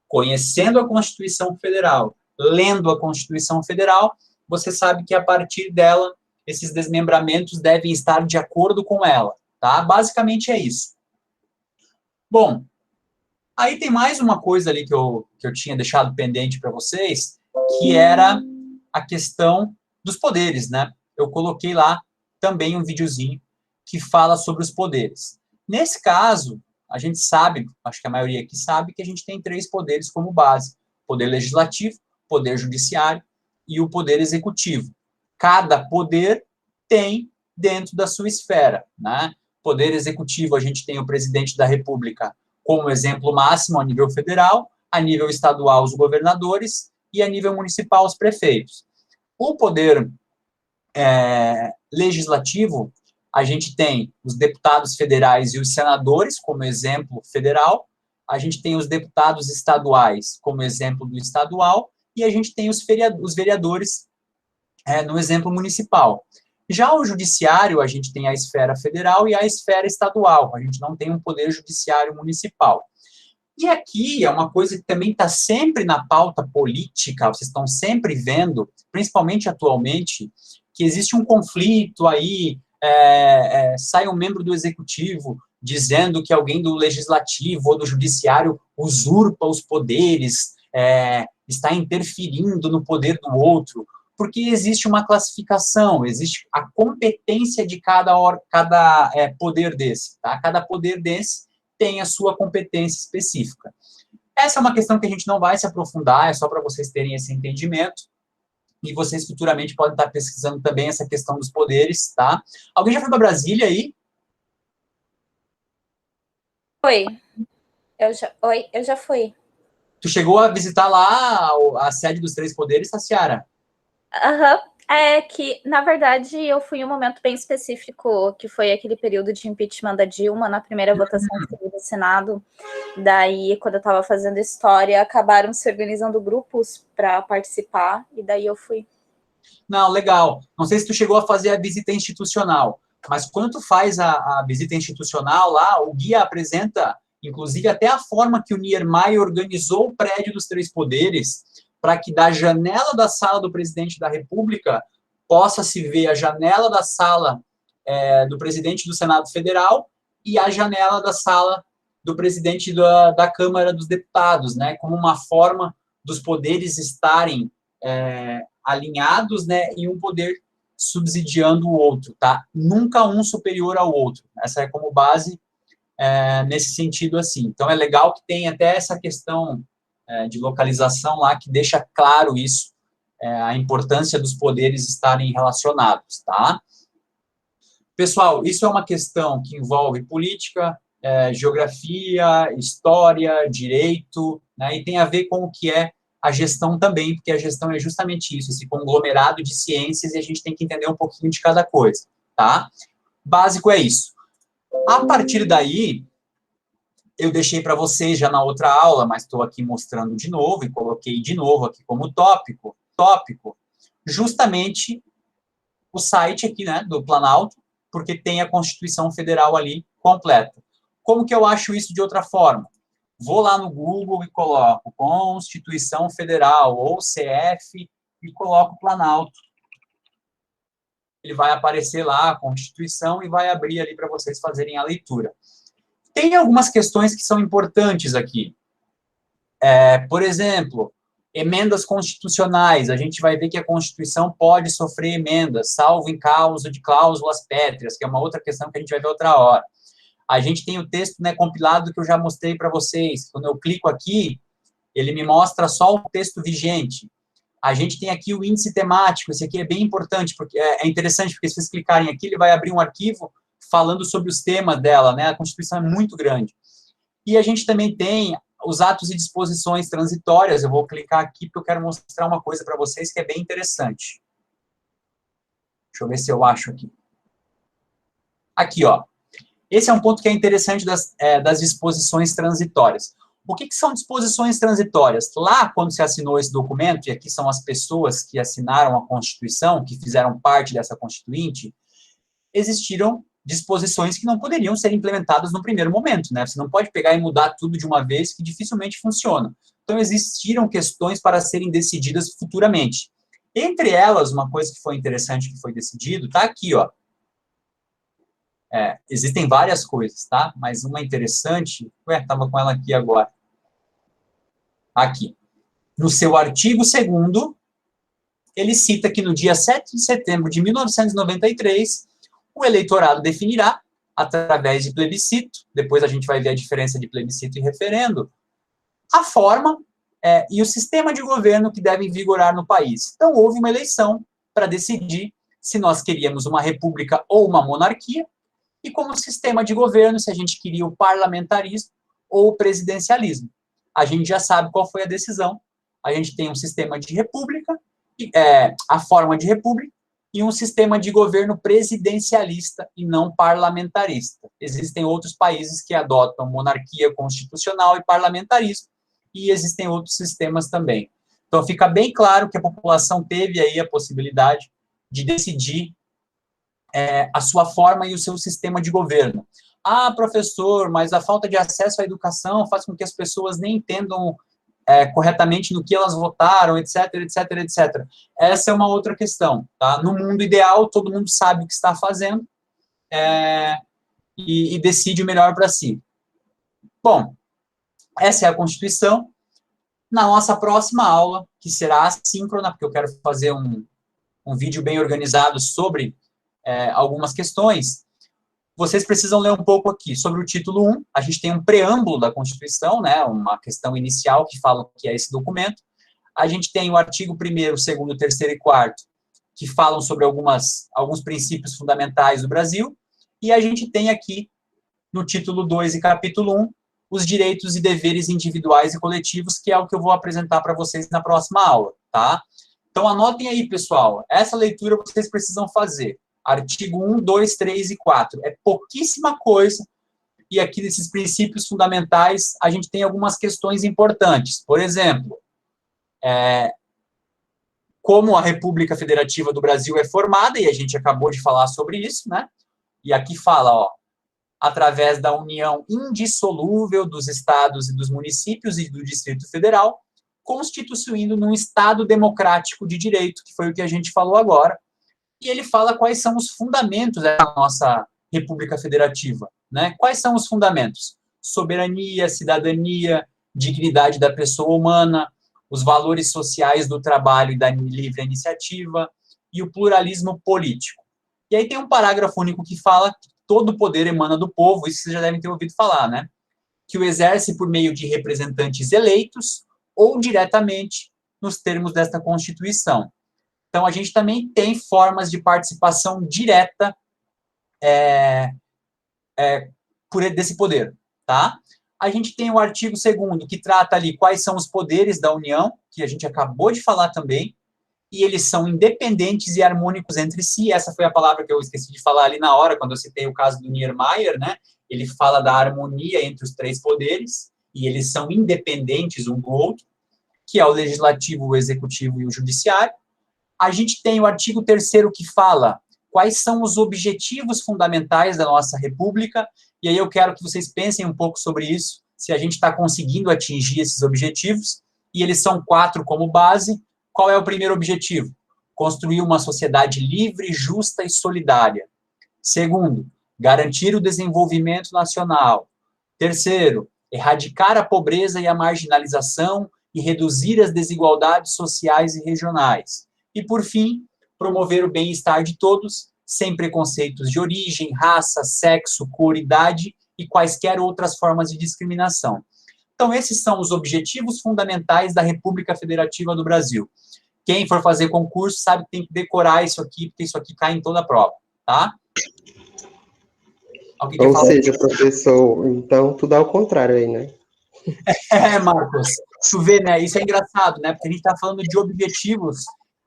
Conhecendo a Constituição Federal, lendo a Constituição Federal, você sabe que, a partir dela, esses desmembramentos devem estar de acordo com ela, tá? Basicamente é isso. Bom, Aí tem mais uma coisa ali que eu tinha deixado pendente para vocês, que era a questão dos poderes, né? Eu coloquei lá também um videozinho que fala sobre os poderes. Nesse caso, a gente sabe, acho que a maioria aqui sabe, que a gente tem 3 poderes como base: poder legislativo, poder judiciário e o poder executivo. Cada poder tem dentro da sua esfera, né? Poder executivo, a gente tem o presidente da República como exemplo máximo a nível federal, a nível estadual os governadores e a nível municipal os prefeitos. O poder legislativo, a gente tem os deputados federais e os senadores como exemplo federal, a gente tem os deputados estaduais como exemplo do estadual, e a gente tem os vereadores no exemplo municipal. Já o judiciário, a gente tem a esfera federal e a esfera estadual, a gente não tem um poder judiciário municipal. E aqui é uma coisa que também está sempre na pauta política, vocês estão sempre vendo, principalmente atualmente, que existe um conflito aí, sai um membro do executivo dizendo que alguém do legislativo ou do judiciário usurpa os poderes, está interferindo no poder do outro, porque existe uma classificação, existe a competência de cada poder desse, tá? Cada poder desse tem a sua competência específica. Essa é uma questão que a gente não vai se aprofundar, é só para vocês terem esse entendimento, e vocês futuramente podem estar pesquisando também essa questão dos poderes, tá? Alguém já foi para Brasília aí? Eu já fui. Tu chegou a visitar lá a sede dos 3 poderes, Tassiara? Aham. É que, na verdade, eu fui em um momento bem específico, que foi aquele período de impeachment da Dilma, na primeira votação que teve no Senado. Daí, quando eu estava fazendo história, acabaram se organizando grupos para participar, e daí eu fui. Não, legal. Não sei se tu chegou a fazer a visita institucional, mas quando tu faz a visita institucional lá, o guia apresenta, inclusive, até a forma que o Niemeyer organizou o prédio dos 3 poderes, para que da janela da sala do presidente da República possa se ver a janela da sala do presidente do Senado Federal e a janela da sala do presidente da Câmara dos Deputados, né, como uma forma dos poderes estarem alinhados, né, e um poder subsidiando o outro, tá? Nunca um superior ao outro. Essa é como base nesse sentido assim. Então, é legal que tem até essa questão de localização lá, que deixa claro isso, a importância dos poderes estarem relacionados, tá? Pessoal, isso é uma questão que envolve política, geografia, história, direito, né, e tem a ver com o que é a gestão também, porque a gestão é justamente isso, esse conglomerado de ciências, e a gente tem que entender um pouquinho de cada coisa, tá? Básico é isso. A partir daí, eu deixei para vocês já na outra aula, mas estou aqui mostrando de novo, e coloquei de novo aqui como tópico, justamente o site aqui, né, do Planalto, porque tem a Constituição Federal ali completa. Como que eu acho isso de outra forma? Vou lá no Google e coloco Constituição Federal, ou CF, e coloco Planalto. Ele vai aparecer lá, a Constituição, e vai abrir ali para vocês fazerem a leitura. Tem algumas questões que são importantes aqui. Por exemplo, emendas constitucionais. A gente vai ver que a Constituição pode sofrer emendas, salvo em causa de cláusulas pétreas, que é uma outra questão que a gente vai ver outra hora. A gente tem o texto, né, compilado que eu já mostrei para vocês. Quando eu clico aqui, ele me mostra só o texto vigente. A gente tem aqui o índice temático. Esse aqui é bem importante, porque é interessante, porque se vocês clicarem aqui, ele vai abrir um arquivo falando sobre os temas dela, né? A Constituição é muito grande. E a gente também tem os atos e disposições transitórias. Eu vou clicar aqui porque eu quero mostrar uma coisa para vocês que é bem interessante. Deixa eu ver se eu acho aqui. Aqui, ó. Esse é um ponto que é interessante das disposições transitórias. O que são disposições transitórias? Lá, quando se assinou esse documento, e aqui são as pessoas que assinaram a Constituição, que fizeram parte dessa Constituinte, existiram disposições que não poderiam ser implementadas no primeiro momento, né? Você não pode pegar e mudar tudo de uma vez, que dificilmente funciona. Então, existiram questões para serem decididas futuramente. Entre elas, uma coisa que foi interessante que foi decidido, está aqui, ó. Existem várias coisas, tá? Mas uma interessante... Estava com ela aqui agora. aqui. No seu artigo 2º, ele cita que no dia 7 de setembro de 1993, o eleitorado definirá, através de plebiscito, depois a gente vai ver a diferença de plebiscito e referendo, a forma e o sistema de governo que devem vigorar no país. Então, houve uma eleição para decidir se nós queríamos uma república ou uma monarquia, e como sistema de governo, se a gente queria o parlamentarismo ou o presidencialismo. A gente já sabe qual foi a decisão. A gente tem um sistema de república, a forma de república, e um sistema de governo presidencialista e não parlamentarista. Existem outros países que adotam monarquia constitucional e parlamentarismo, e existem outros sistemas também. Então, fica bem claro que a população teve aí a possibilidade de decidir a sua forma e o seu sistema de governo. Ah, professor, mas a falta de acesso à educação faz com que as pessoas nem entendam corretamente no que elas votaram, etc, etc, etc. Essa é uma outra questão, tá? No mundo ideal, todo mundo sabe o que está fazendo e decide o melhor para si. Bom, essa é a Constituição. Na nossa próxima aula, que será assíncrona, porque eu quero fazer um vídeo bem organizado sobre algumas questões, vocês precisam ler um pouco aqui sobre o título 1, a gente tem um preâmbulo da Constituição, né, uma questão inicial que fala o que é esse documento, a gente tem o artigo 1º, 2º, 3º e 4º, que falam sobre alguns princípios fundamentais do Brasil, e a gente tem aqui, no título 2 e capítulo 1, os direitos e deveres individuais e coletivos, que é o que eu vou apresentar para vocês na próxima aula, tá? Então, anotem aí, pessoal, essa leitura vocês precisam fazer. Artigo 1, 2, 3 e 4. É pouquíssima coisa, e aqui nesses princípios fundamentais a gente tem algumas questões importantes. Por exemplo, como a República Federativa do Brasil é formada, e a gente acabou de falar sobre isso, né? E aqui fala, ó, através da união indissolúvel dos estados e dos municípios e do Distrito Federal, constituindo num Estado democrático de direito, que foi o que a gente falou agora, e ele fala quais são os fundamentos da nossa República Federativa, né? Quais são os fundamentos? Soberania, cidadania, dignidade da pessoa humana, os valores sociais do trabalho e da livre iniciativa, e o pluralismo político. E aí tem um parágrafo único que fala que todo poder emana do povo, isso vocês já devem ter ouvido falar, né? Que o exerce por meio de representantes eleitos ou diretamente nos termos desta Constituição. Então, a gente também tem formas de participação direta desse poder, tá? A gente tem o artigo 2º, que trata ali quais são os poderes da União, que a gente acabou de falar também, e eles são independentes e harmônicos entre si. Essa foi a palavra que eu esqueci de falar ali na hora, quando eu citei o caso do Niemeyer, né? Ele fala da harmonia entre os três poderes, e eles são independentes um do outro, que é o legislativo, o executivo e o judiciário. A gente tem o artigo 3º que fala quais são os objetivos fundamentais da nossa república, e aí eu quero que vocês pensem um pouco sobre isso, se a gente está conseguindo atingir esses objetivos, e eles são 4 como base. Qual é o primeiro objetivo? Construir uma sociedade livre, justa e solidária. 2º, garantir o desenvolvimento nacional. 3º, erradicar a pobreza e a marginalização e reduzir as desigualdades sociais e regionais. E, por fim, promover o bem-estar de todos, sem preconceitos de origem, raça, sexo, cor, idade e quaisquer outras formas de discriminação. Então, esses são os objetivos fundamentais da República Federativa do Brasil. Quem for fazer concurso sabe que tem que decorar isso aqui, porque isso aqui cai em toda a prova, tá? Ou seja, professor, então tudo ao contrário aí, né? Marcos, tu vê, né? Isso é engraçado, né? Porque a gente está falando de objetivos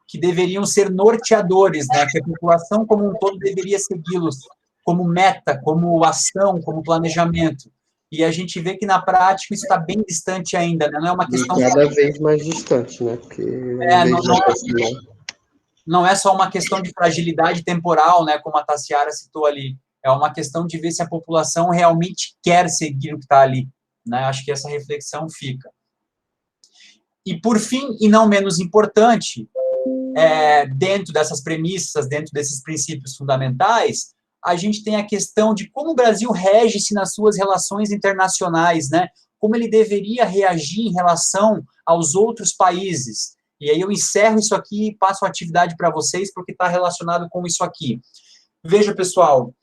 que deveriam ser norteadores, né? Que a população como um todo deveria segui-los como meta, como ação, como planejamento. E a gente vê que na prática isso está bem distante ainda, né? Não é uma questão... Cada vez mais distante, né? Porque não é só uma questão de fragilidade temporal, né? Como a Tassiara citou ali. É uma questão de ver se a população realmente quer seguir o que está ali, né? Acho que essa reflexão fica. E, por fim, e não menos importante, dentro dessas premissas, dentro desses princípios fundamentais, a gente tem a questão de como o Brasil rege-se nas suas relações internacionais, né? Como ele deveria reagir em relação aos outros países. E aí eu encerro isso aqui e passo a atividade para vocês, porque está relacionado com isso aqui. Veja, pessoal,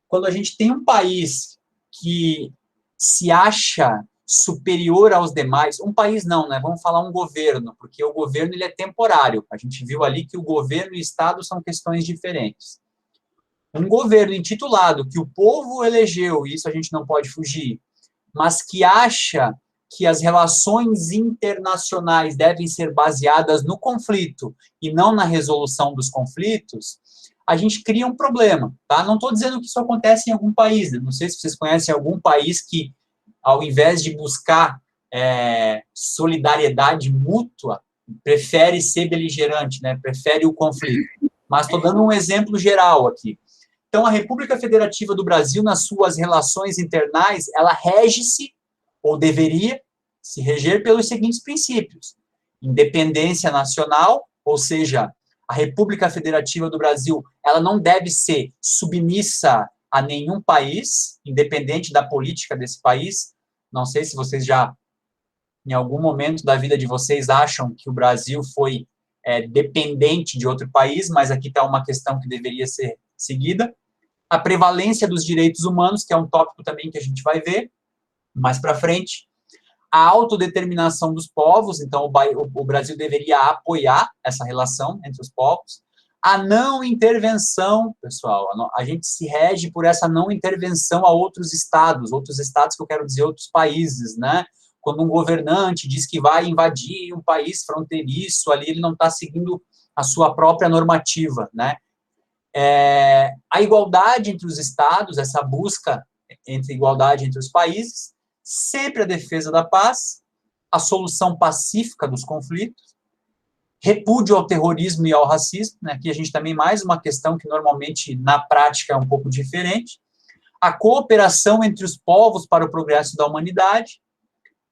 quando a gente tem um país que se acha superior aos demais, um país não, né? Vamos falar um governo, porque o governo ele é temporário. A gente viu ali que o governo e o Estado são questões diferentes. Um governo intitulado que o povo elegeu, e isso a gente não pode fugir, mas que acha que as relações internacionais devem ser baseadas no conflito e não na resolução dos conflitos, a gente cria um problema, tá? Não estou dizendo que isso acontece em algum país, né? Não sei se vocês conhecem algum país que, ao invés de buscar solidariedade mútua, prefere ser beligerante, né? Prefere o conflito. Mas estou dando um exemplo geral aqui. Então, a República Federativa do Brasil, nas suas relações internais, ela rege-se, ou deveria se reger pelos seguintes princípios: independência nacional, ou seja, a República Federativa do Brasil, ela não deve ser submissa a nenhum país, independente da política desse país. Não sei se vocês já, em algum momento da vida de vocês, acham que o Brasil foi dependente de outro país, mas aqui está uma questão que deveria ser seguida. A prevalência dos direitos humanos, que é um tópico também que a gente vai ver mais para frente. A autodeterminação dos povos, então o Brasil deveria apoiar essa relação entre os povos. A não intervenção, pessoal, a gente se rege por essa não intervenção a outros estados que eu quero dizer outros países, né? Quando um governante diz que vai invadir um país fronteiriço, ali ele não está seguindo a sua própria normativa, né? A igualdade entre os estados, essa busca entre igualdade entre os países, sempre a defesa da paz, a solução pacífica dos conflitos, repúdio ao terrorismo e ao racismo, né? Aqui a gente também mais uma questão que normalmente na prática é um pouco diferente, a cooperação entre os povos para o progresso da humanidade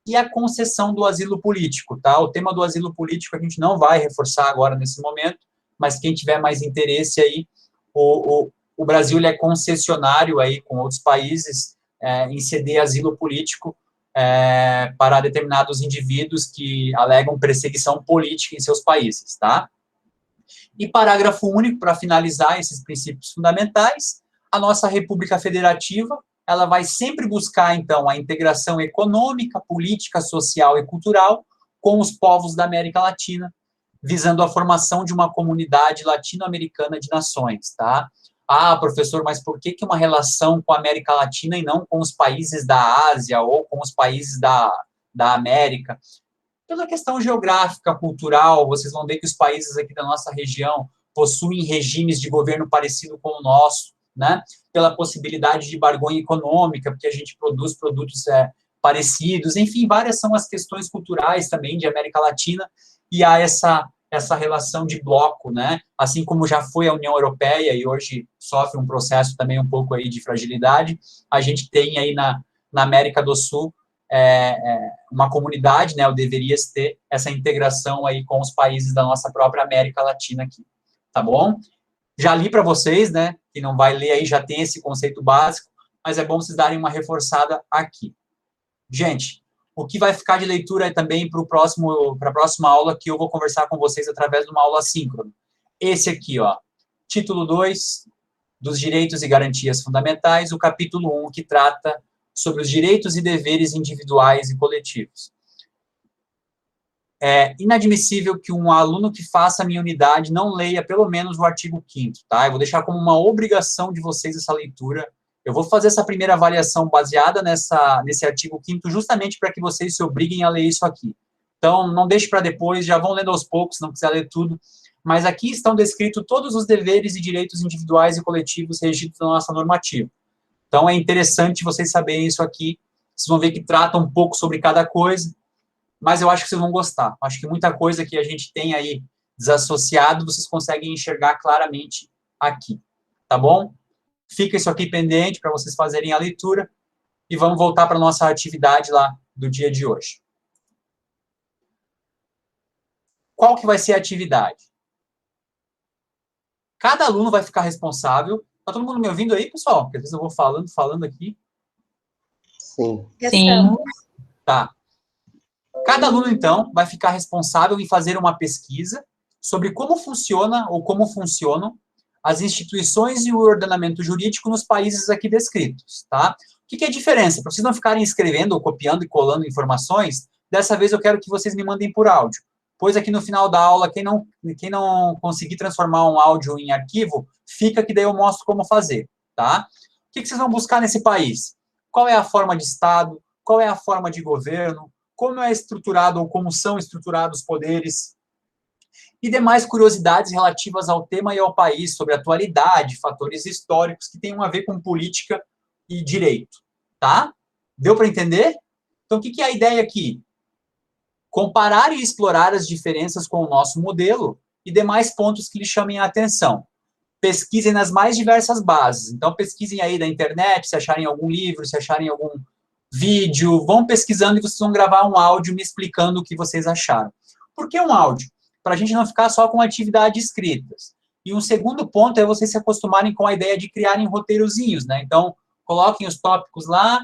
e a concessão do asilo político, tá? O tema do asilo político a gente não vai reforçar agora nesse momento, mas quem tiver mais interesse aí, o Brasil ele é concessionário aí com outros países em ceder asilo político para determinados indivíduos que alegam perseguição política em seus países, tá? E parágrafo único, para finalizar esses princípios fundamentais, a nossa República Federativa, ela vai sempre buscar, então, a integração econômica, política, social e cultural com os povos da América Latina, visando a formação de uma comunidade latino-americana de nações, tá? Ah, professor, mas por que uma relação com a América Latina e não com os países da Ásia ou com os países da América? Pela questão geográfica, cultural, vocês vão ver que os países aqui da nossa região possuem regimes de governo parecido com o nosso, né? Pela possibilidade de barganha econômica, porque a gente produz produtos parecidos, enfim, várias são as questões culturais também de América Latina, e há essa relação de bloco, né? Assim como já foi a União Europeia e hoje sofre um processo também um pouco aí de fragilidade, a gente tem aí na América do Sul uma comunidade, né? Ou deveria ter essa integração aí com os países da nossa própria América Latina aqui, tá bom? Já li para vocês, né? Quem não vai ler aí já tem esse conceito básico, mas é bom vocês darem uma reforçada aqui. Gente, o que vai ficar de leitura é também para a próxima aula, que eu vou conversar com vocês através de uma aula assíncrona. Esse aqui, ó, título 2, dos direitos e garantias fundamentais, o capítulo 1, que trata sobre os direitos e deveres individuais e coletivos. É inadmissível que um aluno que faça a minha unidade não leia pelo menos o artigo 5º, tá? Eu vou deixar como uma obrigação de vocês essa leitura. Eu vou fazer essa primeira avaliação baseada nesse artigo 5º, justamente para que vocês se obriguem a ler isso aqui. Então, não deixe para depois, já vão lendo aos poucos, se não quiser ler tudo. Mas aqui estão descritos todos os deveres e direitos individuais e coletivos regidos na nossa normativa. Então, é interessante vocês saberem isso aqui. Vocês vão ver que trata um pouco sobre cada coisa, mas eu acho que vocês vão gostar. Acho que muita coisa que a gente tem aí desassociado, vocês conseguem enxergar claramente aqui. Tá bom? Fica isso aqui pendente para vocês fazerem a leitura e vamos voltar para a nossa atividade lá do dia de hoje. Qual que vai ser a atividade? Cada aluno vai ficar responsável. Tá todo mundo me ouvindo aí, pessoal? Porque às vezes eu vou falando aqui. Sim. Sim. Tá. Cada aluno, então, vai ficar responsável em fazer uma pesquisa sobre como funciona ou como funcionam as instituições e o ordenamento jurídico nos países aqui descritos, tá? O que é a diferença? Para vocês não ficarem escrevendo ou copiando e colando informações, dessa vez eu quero que vocês me mandem por áudio. Pois aqui no final da aula, quem não conseguir transformar um áudio em arquivo, fica que daí eu mostro como fazer, tá? O que vocês vão buscar nesse país? Qual é a forma de Estado? Qual é a forma de governo? Como é estruturado ou como são estruturados os poderes? E demais curiosidades relativas ao tema e ao país, sobre atualidade, fatores históricos que tenham a ver com política e direito, tá? Deu para entender? Então, o que é a ideia aqui? Comparar e explorar as diferenças com o nosso modelo e demais pontos que lhe chamem a atenção. Pesquisem nas mais diversas bases. Então, pesquisem aí da internet, se acharem algum livro, se acharem algum vídeo, vão pesquisando e vocês vão gravar um áudio me explicando o que vocês acharam. Por que um áudio? Para a gente não ficar só com atividades escritas. E um segundo ponto é vocês se acostumarem com a ideia de criarem roteirozinhos, né? Então, coloquem os tópicos lá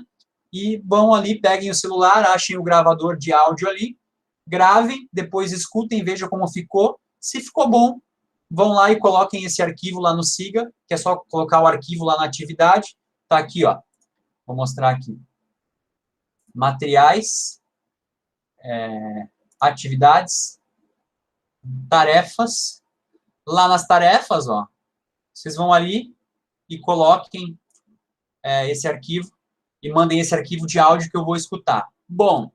e vão ali, peguem o celular, achem o gravador de áudio ali, gravem, depois escutem, vejam como ficou. Se ficou bom, vão lá e coloquem esse arquivo lá no Siga, que é só colocar o arquivo lá na atividade. Tá aqui, ó. Vou mostrar aqui. Materiais, atividades, tarefas. Lá nas tarefas, ó, vocês vão ali e coloquem esse arquivo e mandem esse arquivo de áudio que eu vou escutar. Bom,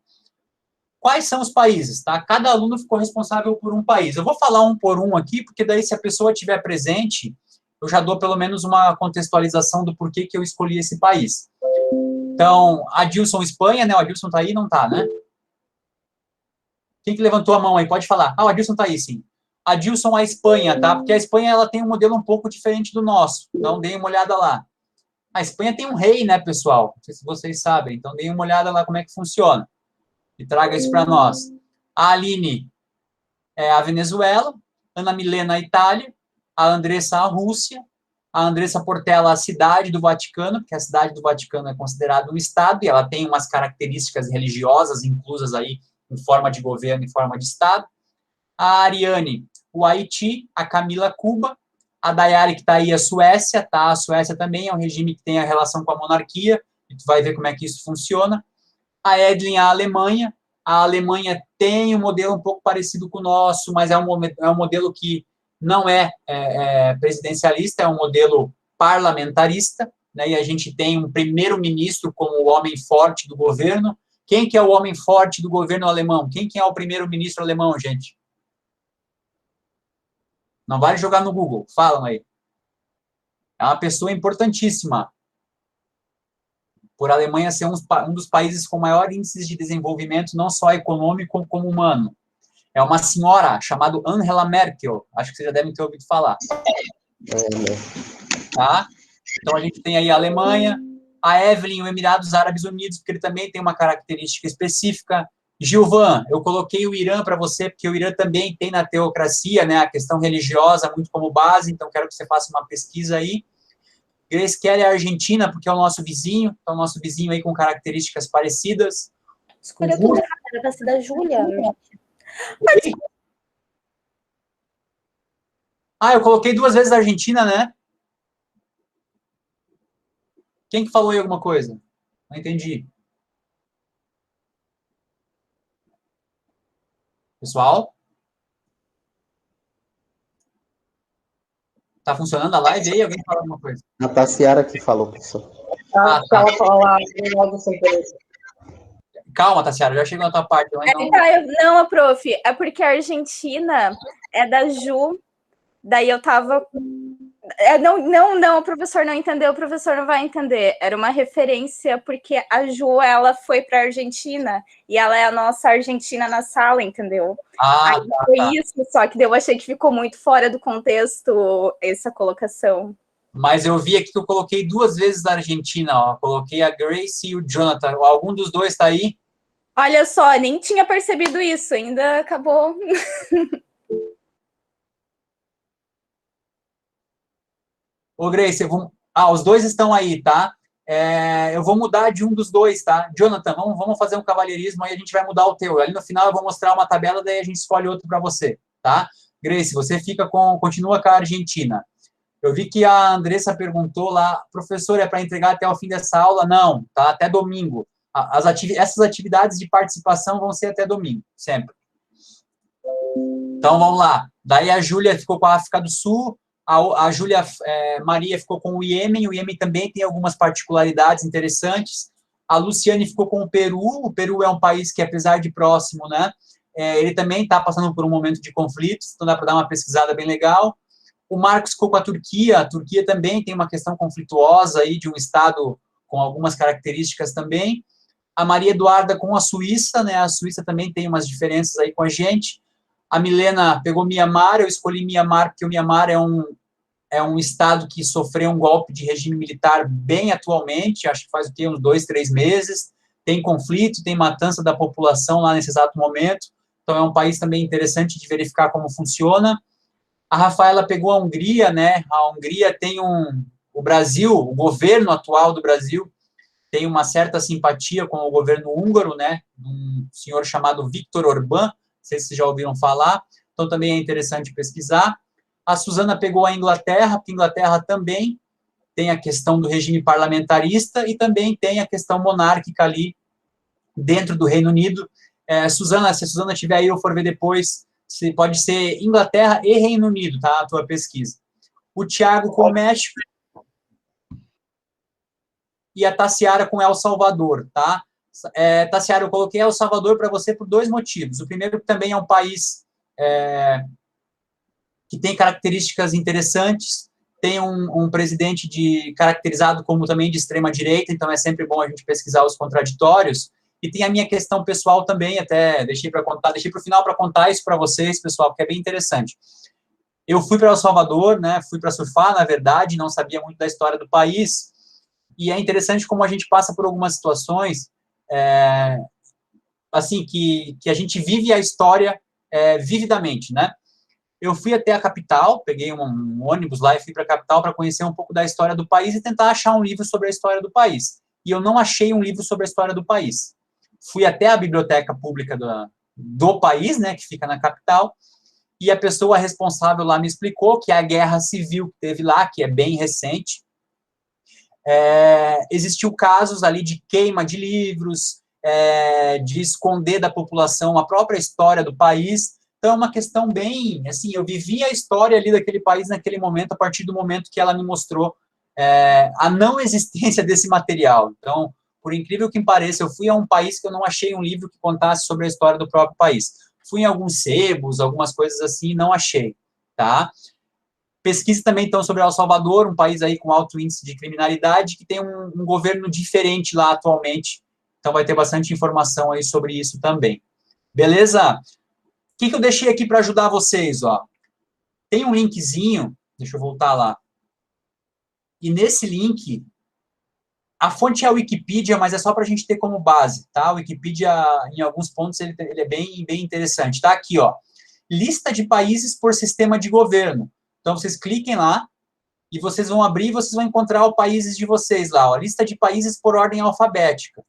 quais são os países, tá? Cada aluno ficou responsável por um país. Eu vou falar um por um aqui, porque daí se a pessoa estiver presente, eu já dou pelo menos uma contextualização do porquê que eu escolhi esse país. Então, Adilson, Espanha, né? O Adilson tá aí? Não tá, né? Quem que levantou a mão aí? Pode falar. Ah, o Adilson tá aí, sim. Adilson, a Espanha, tá? Porque a Espanha, ela tem um modelo um pouco diferente do nosso. Então, deem uma olhada lá. A Espanha tem um rei, né, pessoal? Não sei se vocês sabem. Então, deem uma olhada lá como é que funciona. E traga isso para nós. A Aline é a Venezuela, Ana Milena a Itália, a Andressa a Rússia, a Andressa Portela a cidade do Vaticano, porque a cidade do Vaticano é considerada um estado e ela tem umas características religiosas inclusas aí em forma de governo e forma de estado. A Ariane, o Haiti, a Camila, Cuba, a Dayari, que está aí, a Suécia, tá? A Suécia também é um regime que tem a relação com a monarquia, e tu vai ver como é que isso funciona. A Edlin, a Alemanha tem um modelo um pouco parecido com o nosso, mas é um modelo que não é presidencialista, é um modelo parlamentarista, né, e a gente tem um primeiro-ministro como o homem forte do governo. Quem que é o homem forte do governo alemão? Quem que é o primeiro-ministro alemão, gente? Não vale jogar no Google, falam aí. É uma pessoa importantíssima. Por a Alemanha ser um dos países com maior índice de desenvolvimento, não só econômico, como humano. É uma senhora chamada Angela Merkel. Acho que vocês já devem ter ouvido falar. Tá? Então, a gente tem aí a Alemanha, a Evelyn, o Emirados Árabes Unidos, porque ele também tem uma característica específica. Gilvan, eu coloquei o Irã para você, porque o Irã também tem na teocracia, né, a questão religiosa muito como base, então quero que você faça uma pesquisa aí. Grace Kelly é a Argentina, porque é o nosso vizinho, é o nosso vizinho aí com características parecidas. Escolheu tudo errado, era pra ser da Júlia. Ah, eu coloquei 2 vezes a Argentina, né? Quem que falou aí alguma coisa? Não entendi. Pessoal? Tá funcionando a live aí? Alguém fala alguma coisa? A Tassiara que falou, professor. Ah, tá. Ela fala logo sem querer. Calma, Tassiara, já chegou na tua parte. Não, prof, é porque a Argentina é da Ju, daí eu tava... Não, o professor não entendeu, o professor não vai entender. Era uma referência porque a Ju, ela foi para a Argentina e ela é a nossa argentina na sala, entendeu? Ah, aí foi isso, só que eu achei que ficou muito fora do contexto essa colocação. Mas eu vi aqui que eu coloquei 2 vezes a Argentina, ó. Coloquei a Grace e o Jonathan. Algum dos dois tá aí? Olha só, nem tinha percebido isso, ainda acabou... Ô, Grace, os 2 estão aí, tá? eu vou mudar de um dos dois, tá? Jonathan, vamos fazer um cavalheirismo, aí a gente vai mudar o teu. Ali no final eu vou mostrar uma tabela, daí a gente escolhe outro para você, tá? Grace, você continua com a Argentina. Eu vi que a Andressa perguntou lá, professor, é para entregar até o fim dessa aula? Não, tá? Até domingo. Essas atividades de participação vão ser até domingo, sempre. Então, vamos lá. Daí a Júlia ficou com a África do Sul, a Júlia Maria ficou com o Iêmen também tem algumas particularidades interessantes. A Luciane ficou com o Peru é um país que, apesar de próximo, né, ele também está passando por um momento de conflitos, então dá para dar uma pesquisada bem legal. O Marcos ficou com a Turquia também tem uma questão conflituosa aí de um estado com algumas características também. A Maria Eduarda com a Suíça, né, a Suíça também tem umas diferenças aí com a gente. A Milena pegou Mianmar, eu escolhi Mianmar porque o Mianmar é um estado que sofreu um golpe de regime militar bem atualmente, acho que faz o quê? Uns 2, 3 meses, tem conflito, tem matança da população lá nesse exato momento, então é um país também interessante de verificar como funciona. A Rafaela pegou a Hungria, né, a Hungria tem o Brasil, o governo atual do Brasil, tem uma certa simpatia com o governo húngaro, né, um senhor chamado Viktor Orbán, não sei se vocês já ouviram falar, então também é interessante pesquisar. A Suzana pegou a Inglaterra, porque a Inglaterra também tem a questão do regime parlamentarista e também tem a questão monárquica ali dentro do Reino Unido. Suzana, se a Suzana estiver aí ou for ver depois, pode ser Inglaterra e Reino Unido, tá? A tua pesquisa. O Thiago com o México e a Tassiara com El Salvador, tá? Tassiara, eu coloquei El Salvador para você por 2 motivos. O primeiro, que também é um país que tem características interessantes, tem um presidente caracterizado como também de extrema-direita, então é sempre bom a gente pesquisar os contraditórios, e tem a minha questão pessoal também, até deixei para o final para contar isso para vocês, pessoal, porque é bem interessante. Eu fui para El Salvador, né, fui para surfar, na verdade, não sabia muito da história do país, e é interessante como a gente passa por algumas situações, assim, que a gente vive a história vividamente, né? Eu fui até a capital, peguei um ônibus lá e fui para a capital para conhecer um pouco da história do país e tentar achar um livro sobre a história do país. E eu não achei um livro sobre a história do país. Fui até a biblioteca pública do país, né, que fica na capital, e a pessoa responsável lá me explicou que a guerra civil que teve lá, que é bem recente, existiu casos ali de queima de livros, de esconder da população a própria história do país. Então, é uma questão bem, assim, eu vivi a história ali daquele país naquele momento, a partir do momento que ela me mostrou a não existência desse material. Então, por incrível que pareça, eu fui a um país que eu não achei um livro que contasse sobre a história do próprio país. Fui em alguns sebos, algumas coisas assim, não achei, tá? Pesquisa também, então, sobre El Salvador, um país aí com alto índice de criminalidade, que tem um governo diferente lá atualmente, então vai ter bastante informação aí sobre isso também. Beleza? O que eu deixei aqui para ajudar vocês, ó? Tem um linkzinho, deixa eu voltar lá. E nesse link, a fonte é a Wikipedia, mas é só para a gente ter como base, tá? A Wikipedia, em alguns pontos, ele é bem interessante. Tá aqui, ó. Lista de países por sistema de governo. Então, vocês cliquem lá e vocês vão abrir e vocês vão encontrar os países de vocês lá, ó. Lista de países por ordem alfabética.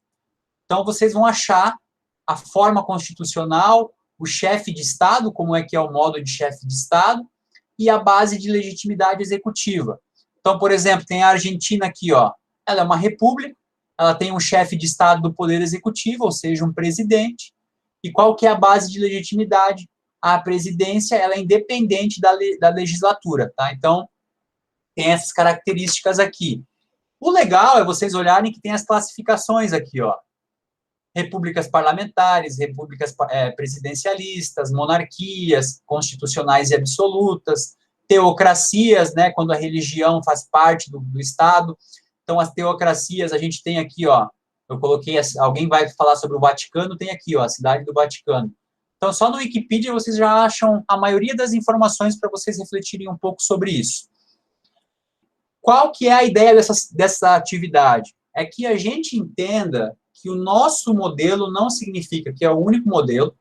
Então, vocês vão achar a forma constitucional, o chefe de Estado, como é que é o modo de chefe de Estado, e a base de legitimidade executiva. Então, por exemplo, tem a Argentina aqui, ó. Ela é uma república, ela tem um chefe de Estado do Poder Executivo, ou seja, um presidente. E qual que é a base de legitimidade? A presidência, ela é independente da legislatura, tá? Então, tem essas características aqui. O legal é vocês olharem que tem as classificações aqui, ó. Repúblicas parlamentares, repúblicas presidencialistas, monarquias constitucionais e absolutas, teocracias, né, quando a religião faz parte do Estado. Então, as teocracias, a gente tem aqui, ó, eu coloquei, alguém vai falar sobre o Vaticano, tem aqui, ó, a cidade do Vaticano. Então, só no Wikipedia vocês já acham a maioria das informações para vocês refletirem um pouco sobre isso. Qual que é a ideia dessa atividade? É que a gente entenda que o nosso modelo não significa que é o único modelo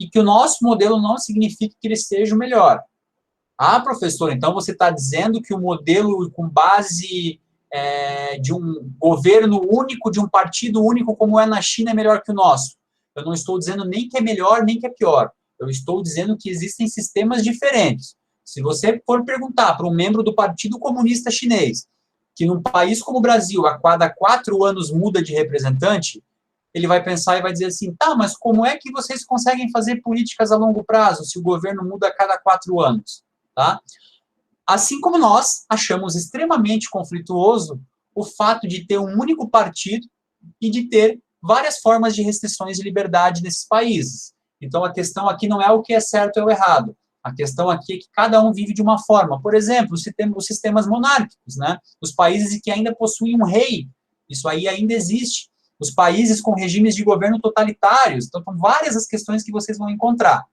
e que o nosso modelo não significa que ele seja o melhor. Ah, professor, então você está dizendo que o modelo com base de um governo único, de um partido único, como é na China, é melhor que o nosso. Eu não estou dizendo nem que é melhor, nem que é pior. Eu estou dizendo que existem sistemas diferentes. Se você for perguntar para um membro do Partido Comunista Chinês, que num país como o Brasil, a cada 4 anos muda de representante, ele vai pensar e vai dizer assim, tá, mas como é que vocês conseguem fazer políticas a longo prazo se o governo muda a cada 4 anos? Tá? Assim como nós achamos extremamente conflituoso o fato de ter um único partido e de ter várias formas de restrições de liberdade nesses países. Então, a questão aqui não é o que é certo ou errado. A questão aqui é que cada um vive de uma forma. Por exemplo, os sistemas monárquicos, né? Os países que ainda possuem um rei, isso aí ainda existe. Os países com regimes de governo totalitários. Então, são várias as questões que vocês vão encontrar.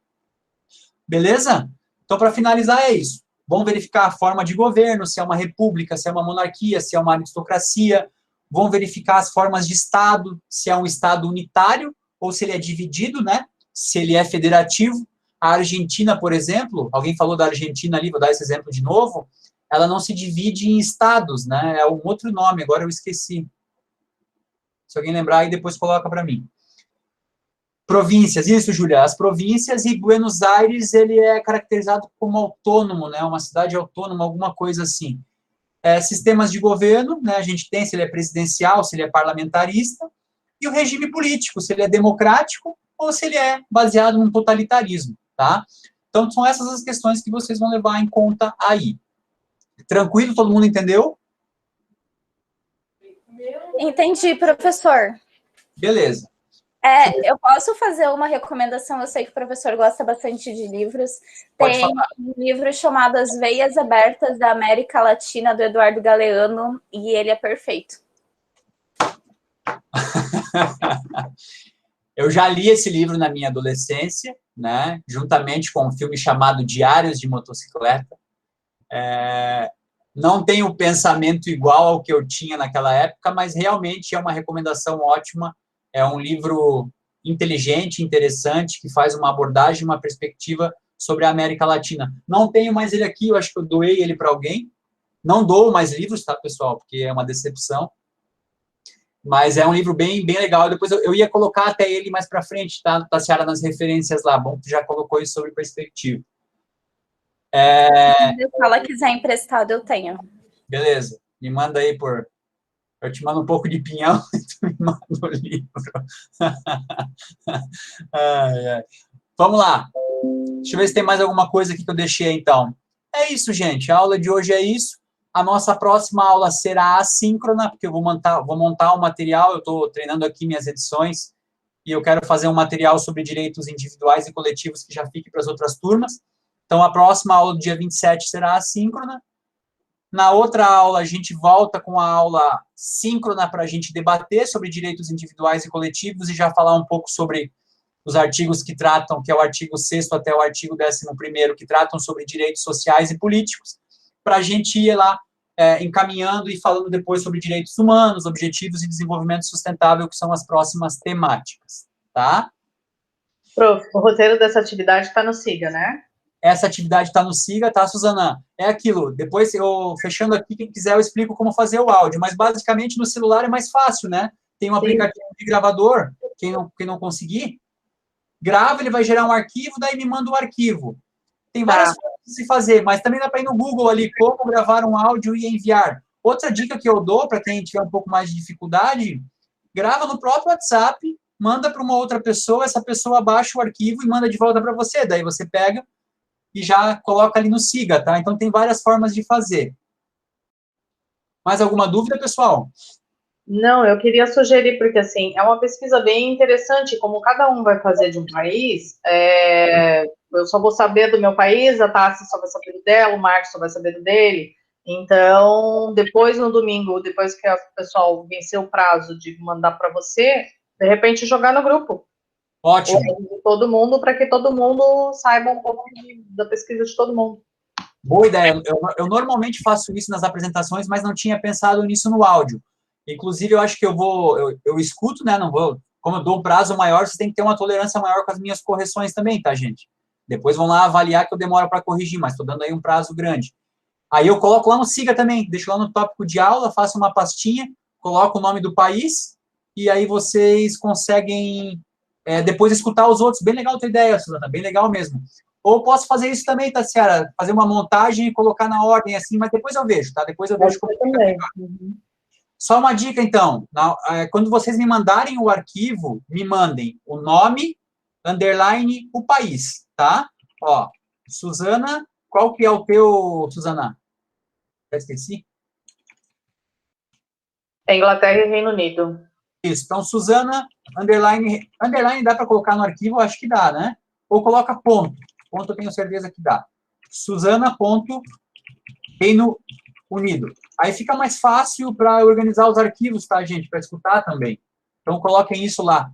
Beleza? Então, para finalizar, é isso. Vão verificar a forma de governo, se é uma república, se é uma monarquia, se é uma aristocracia. Vão verificar as formas de Estado, se é um Estado unitário ou se ele é dividido, né? Se ele é federativo. A Argentina, por exemplo, alguém falou da Argentina ali, vou dar esse exemplo de novo, ela não se divide em estados, né? É um outro nome, agora eu esqueci. Se alguém lembrar, aí depois coloca para mim. Províncias, isso, Júlia, as províncias, e Buenos Aires, ele é caracterizado como autônomo, né? Uma cidade autônoma, alguma coisa assim. Sistemas de governo, né? A gente tem se ele é presidencial, se ele é parlamentarista, e o regime político, se ele é democrático ou se ele é baseado num totalitarismo, tá? Então, são essas as questões que vocês vão levar em conta aí. Tranquilo? Todo mundo entendeu? Entendi, professor. Beleza. Eu posso fazer uma recomendação? Eu sei que o professor gosta bastante de livros. Pode Tem falar. um livro chamado As Veias Abertas da América Latina, do Eduardo Galeano, e ele é perfeito. Eu já li esse livro na minha adolescência, né, juntamente com um filme chamado Diários de Motocicleta. Não tenho o pensamento igual ao que eu tinha naquela época, mas realmente é uma recomendação ótima. É um livro inteligente, interessante, que faz uma abordagem, uma perspectiva sobre a América Latina. Não tenho mais ele aqui, eu acho que eu doei ele para alguém. Não dou mais livros, tá, pessoal? Porque é uma decepção. Mas é um livro bem, bem legal. Depois eu ia colocar até ele mais para frente, tá, Tassiara, nas referências lá. Bom, tu já colocou isso sobre perspectiva. Se ela quiser emprestado, eu tenho. Beleza. Me manda aí eu te mando um pouco de pinhão e tu me manda o livro. Ai, ai. Vamos lá. Deixa eu ver se tem mais alguma coisa aqui que eu deixei, então. É isso, gente. A aula de hoje é isso. A nossa próxima aula será assíncrona, porque eu vou montar um material, eu estou treinando aqui minhas edições, e eu quero fazer um material sobre direitos individuais e coletivos que já fique para as outras turmas. Então, a próxima aula do dia 27 será assíncrona. Na outra aula, a gente volta com a aula síncrona para a gente debater sobre direitos individuais e coletivos e já falar um pouco sobre os artigos que tratam, que é o artigo 6º até o artigo 11º, que tratam sobre direitos sociais e políticos, para a gente ir lá encaminhando e falando depois sobre direitos humanos, objetivos de desenvolvimento sustentável, que são as próximas temáticas, tá? Prof, o roteiro dessa atividade está no SIGA, né? Essa atividade está no SIGA, tá, Suzana? É aquilo, depois eu, fechando aqui, quem quiser eu explico como fazer o áudio, mas basicamente no celular é mais fácil, né? Tem um aplicativo de gravador, quem não conseguir, grava, ele vai gerar um arquivo, daí me manda o arquivo. Tem várias coisas de se fazer, mas também dá para ir no Google ali, como gravar um áudio e enviar. Outra dica que eu dou, para quem tiver um pouco mais de dificuldade, grava no próprio WhatsApp, manda para uma outra pessoa, essa pessoa baixa o arquivo e manda de volta para você, daí você pega e já coloca ali no SIGA, tá? Então, tem várias formas de fazer. Mais alguma dúvida, pessoal? Não, eu queria sugerir, porque, assim, é uma pesquisa bem interessante, como cada um vai fazer de um país, eu só vou saber do meu país, a Tassi só vai saber do dela, o Marcos só vai saber do dele, então, depois, no domingo, depois que o pessoal vencer o prazo de mandar para você, de repente, jogar no grupo. Ótimo. Todo mundo, para que todo mundo saiba um pouco da pesquisa de todo mundo. Boa ideia. Eu normalmente faço isso nas apresentações, mas não tinha pensado nisso no áudio. Inclusive, eu acho que eu escuto, né? Não vou. Como eu dou um prazo maior, você tem que ter uma tolerância maior com as minhas correções também, tá, gente? Depois vão lá avaliar que eu demoro para corrigir, mas estou dando aí um prazo grande. Aí eu coloco lá no Siga também, deixo lá no tópico de aula, faço uma pastinha, coloco o nome do país, e aí vocês conseguem depois escutar os outros. Bem legal a tua ideia, Suzana, bem legal mesmo. Ou posso fazer isso também, Tassiara, fazer uma montagem e colocar na ordem assim, mas depois eu vejo, tá? Depois eu vejo como fica melhor. Só uma dica, então, quando vocês me mandarem o arquivo, me mandem o nome, underline, o país, tá? Ó, Suzana, qual que é o teu, Suzana? Já esqueci? É Inglaterra e Reino Unido. Isso, então, Suzana, underline dá para colocar no arquivo, acho que dá, né? Ou coloca ponto, ponto eu tenho certeza que dá. Suzana, ponto, Reino Unido. Aí fica mais fácil para organizar os arquivos, tá, gente? Para escutar também. Então, coloquem isso lá.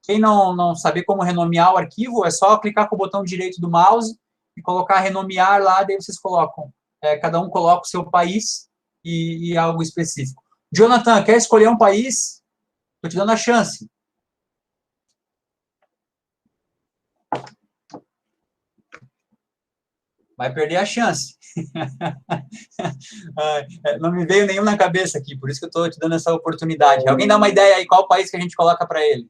Quem não saber como renomear o arquivo, é só clicar com o botão direito do mouse e colocar renomear lá, daí vocês colocam. Cada um coloca o seu país e algo específico. Jonathan, quer escolher um país? Estou te dando a chance. Vai perder a chance. Não me veio nenhum na cabeça aqui, por isso que eu estou te dando essa oportunidade. Alguém dá uma ideia aí, qual país que a gente coloca para ele?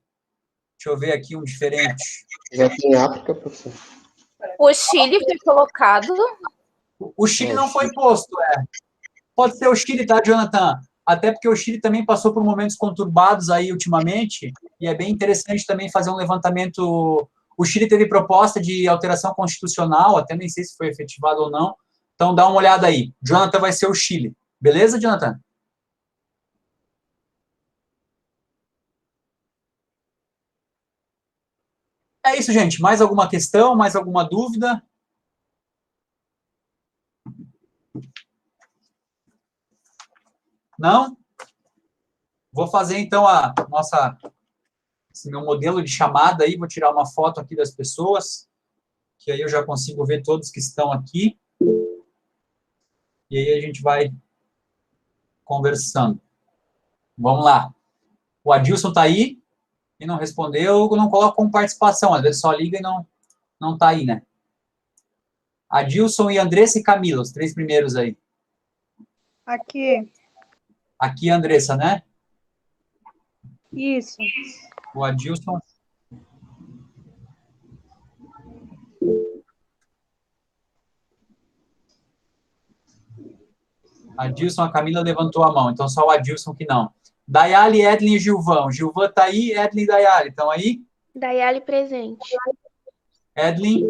Deixa eu ver aqui um diferente. Já tem África, professor? O Chile foi colocado. O Chile não foi posto, Pode ser o Chile, tá, Jonathan? Até porque o Chile também passou por momentos conturbados aí ultimamente, e é bem interessante também fazer um levantamento. O Chile teve proposta de alteração constitucional, até nem sei se foi efetivado ou não. Então, dá uma olhada aí. Jonathan vai ser o Chile. Beleza, Jonathan? É isso, gente. Mais alguma questão? Mais alguma dúvida? Não? Vou fazer, então, esse meu modelo de chamada aí. Vou tirar uma foto aqui das pessoas, que aí eu já consigo ver todos que estão aqui. E aí a gente vai conversando. Vamos lá. O Adilson está aí e não respondeu. Eu não coloco como participação. Às vezes só liga e não está aí, né? Adilson e Andressa e Camila, os 3 primeiros aí. Aqui. Aqui, Andressa, né? Isso. O Adilson. Adilson, a Camila levantou a mão, então só o Adilson que não. Daiane, Edlin e Gilvão. Gilvan tá aí, Edlin e Daiane estão aí? Daiane presente. Edlin,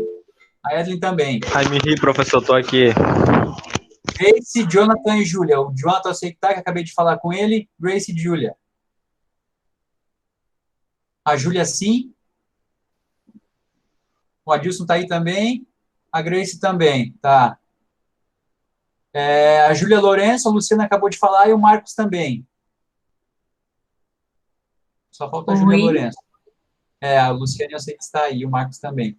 a Edlin também. Ai, me ri, professor, tô aqui. Grace, Jonathan e Júlia. O Jonathan eu sei que tá, que acabei de falar com ele. Grace e Júlia. A Júlia sim. O Adilson tá aí também. A Grace também, tá. A Júlia Lourenço, a Luciana acabou de falar, e o Marcos também. Só falta a Júlia Lourenço. A Luciana eu sei que está aí, o Marcos também.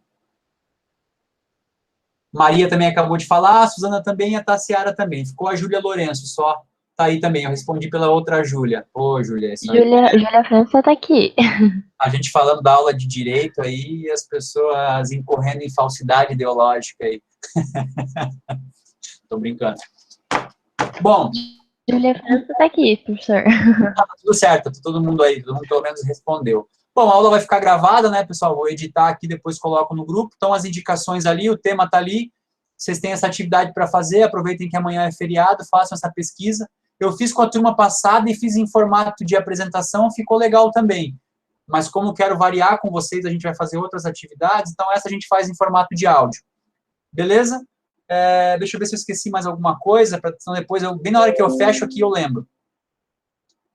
Maria também acabou de falar, a Suzana também e a Tassiara também. Ficou a Júlia Lourenço, só tá aí também. Eu respondi pela outra Júlia. Ô, Júlia, isso aí. Júlia França tá aqui. A gente falando da aula de direito aí, e as pessoas incorrendo em falsidade ideológica aí. Tô brincando. Bom. Júlia França tá aqui, professor. Tá tudo certo, tá todo mundo aí, todo mundo pelo menos respondeu. Bom, a aula vai ficar gravada, né, pessoal? Vou editar aqui, depois coloco no grupo. Então, as indicações ali, o tema tá ali. Vocês têm essa atividade para fazer, aproveitem que amanhã é feriado, façam essa pesquisa. Eu fiz com a turma passada e fiz em formato de apresentação, ficou legal também. Mas como quero variar com vocês, a gente vai fazer outras atividades, então essa a gente faz em formato de áudio. Beleza? Deixa eu ver se eu esqueci mais alguma coisa, então depois, bem na hora que eu fecho aqui, eu lembro.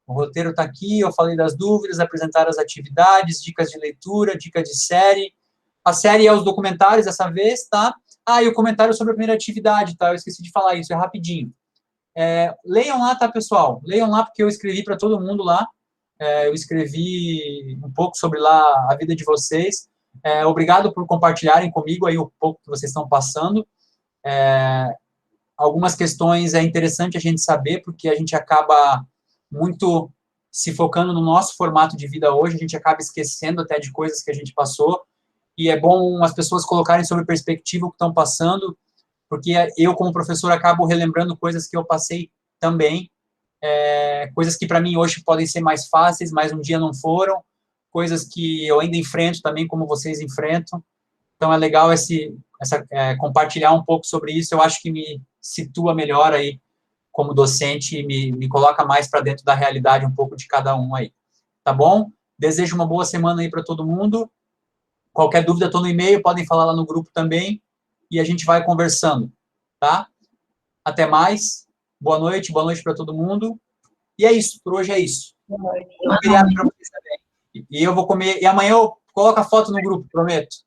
O roteiro está aqui, eu falei das dúvidas, apresentar as atividades, dicas de leitura, dicas de série. A série é os documentários dessa vez, tá? E o comentário sobre a primeira atividade, tá? Eu esqueci de falar isso, é rapidinho. Leiam lá, tá, pessoal? Leiam lá, porque eu escrevi para todo mundo lá. Eu escrevi um pouco sobre lá a vida de vocês. Obrigado por compartilharem comigo aí o pouco que vocês estão passando. Algumas questões é interessante a gente saber, porque a gente acaba muito se focando no nosso formato de vida hoje, a gente acaba esquecendo até de coisas que a gente passou, e é bom as pessoas colocarem sob perspectiva o que estão passando, porque eu, como professor, acabo relembrando coisas que eu passei também, coisas que para mim hoje podem ser mais fáceis, mas um dia não foram, coisas que eu ainda enfrento também, como vocês enfrentam. Então, é legal compartilhar um pouco sobre isso. Eu acho que me situa melhor aí como docente e me coloca mais para dentro da realidade um pouco de cada um aí. Tá bom? Desejo uma boa semana aí para todo mundo. Qualquer dúvida, estou no e-mail, podem falar lá no grupo também, e a gente vai conversando, tá? Até mais. Boa noite para todo mundo. E é isso, por hoje é isso. Boa noite. Bom feriado para vocês também. E eu vou comer, e amanhã eu coloco a foto no grupo, prometo.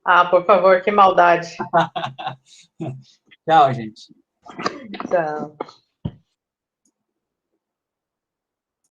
Ah, por favor, que maldade. Tchau, gente. Tchau.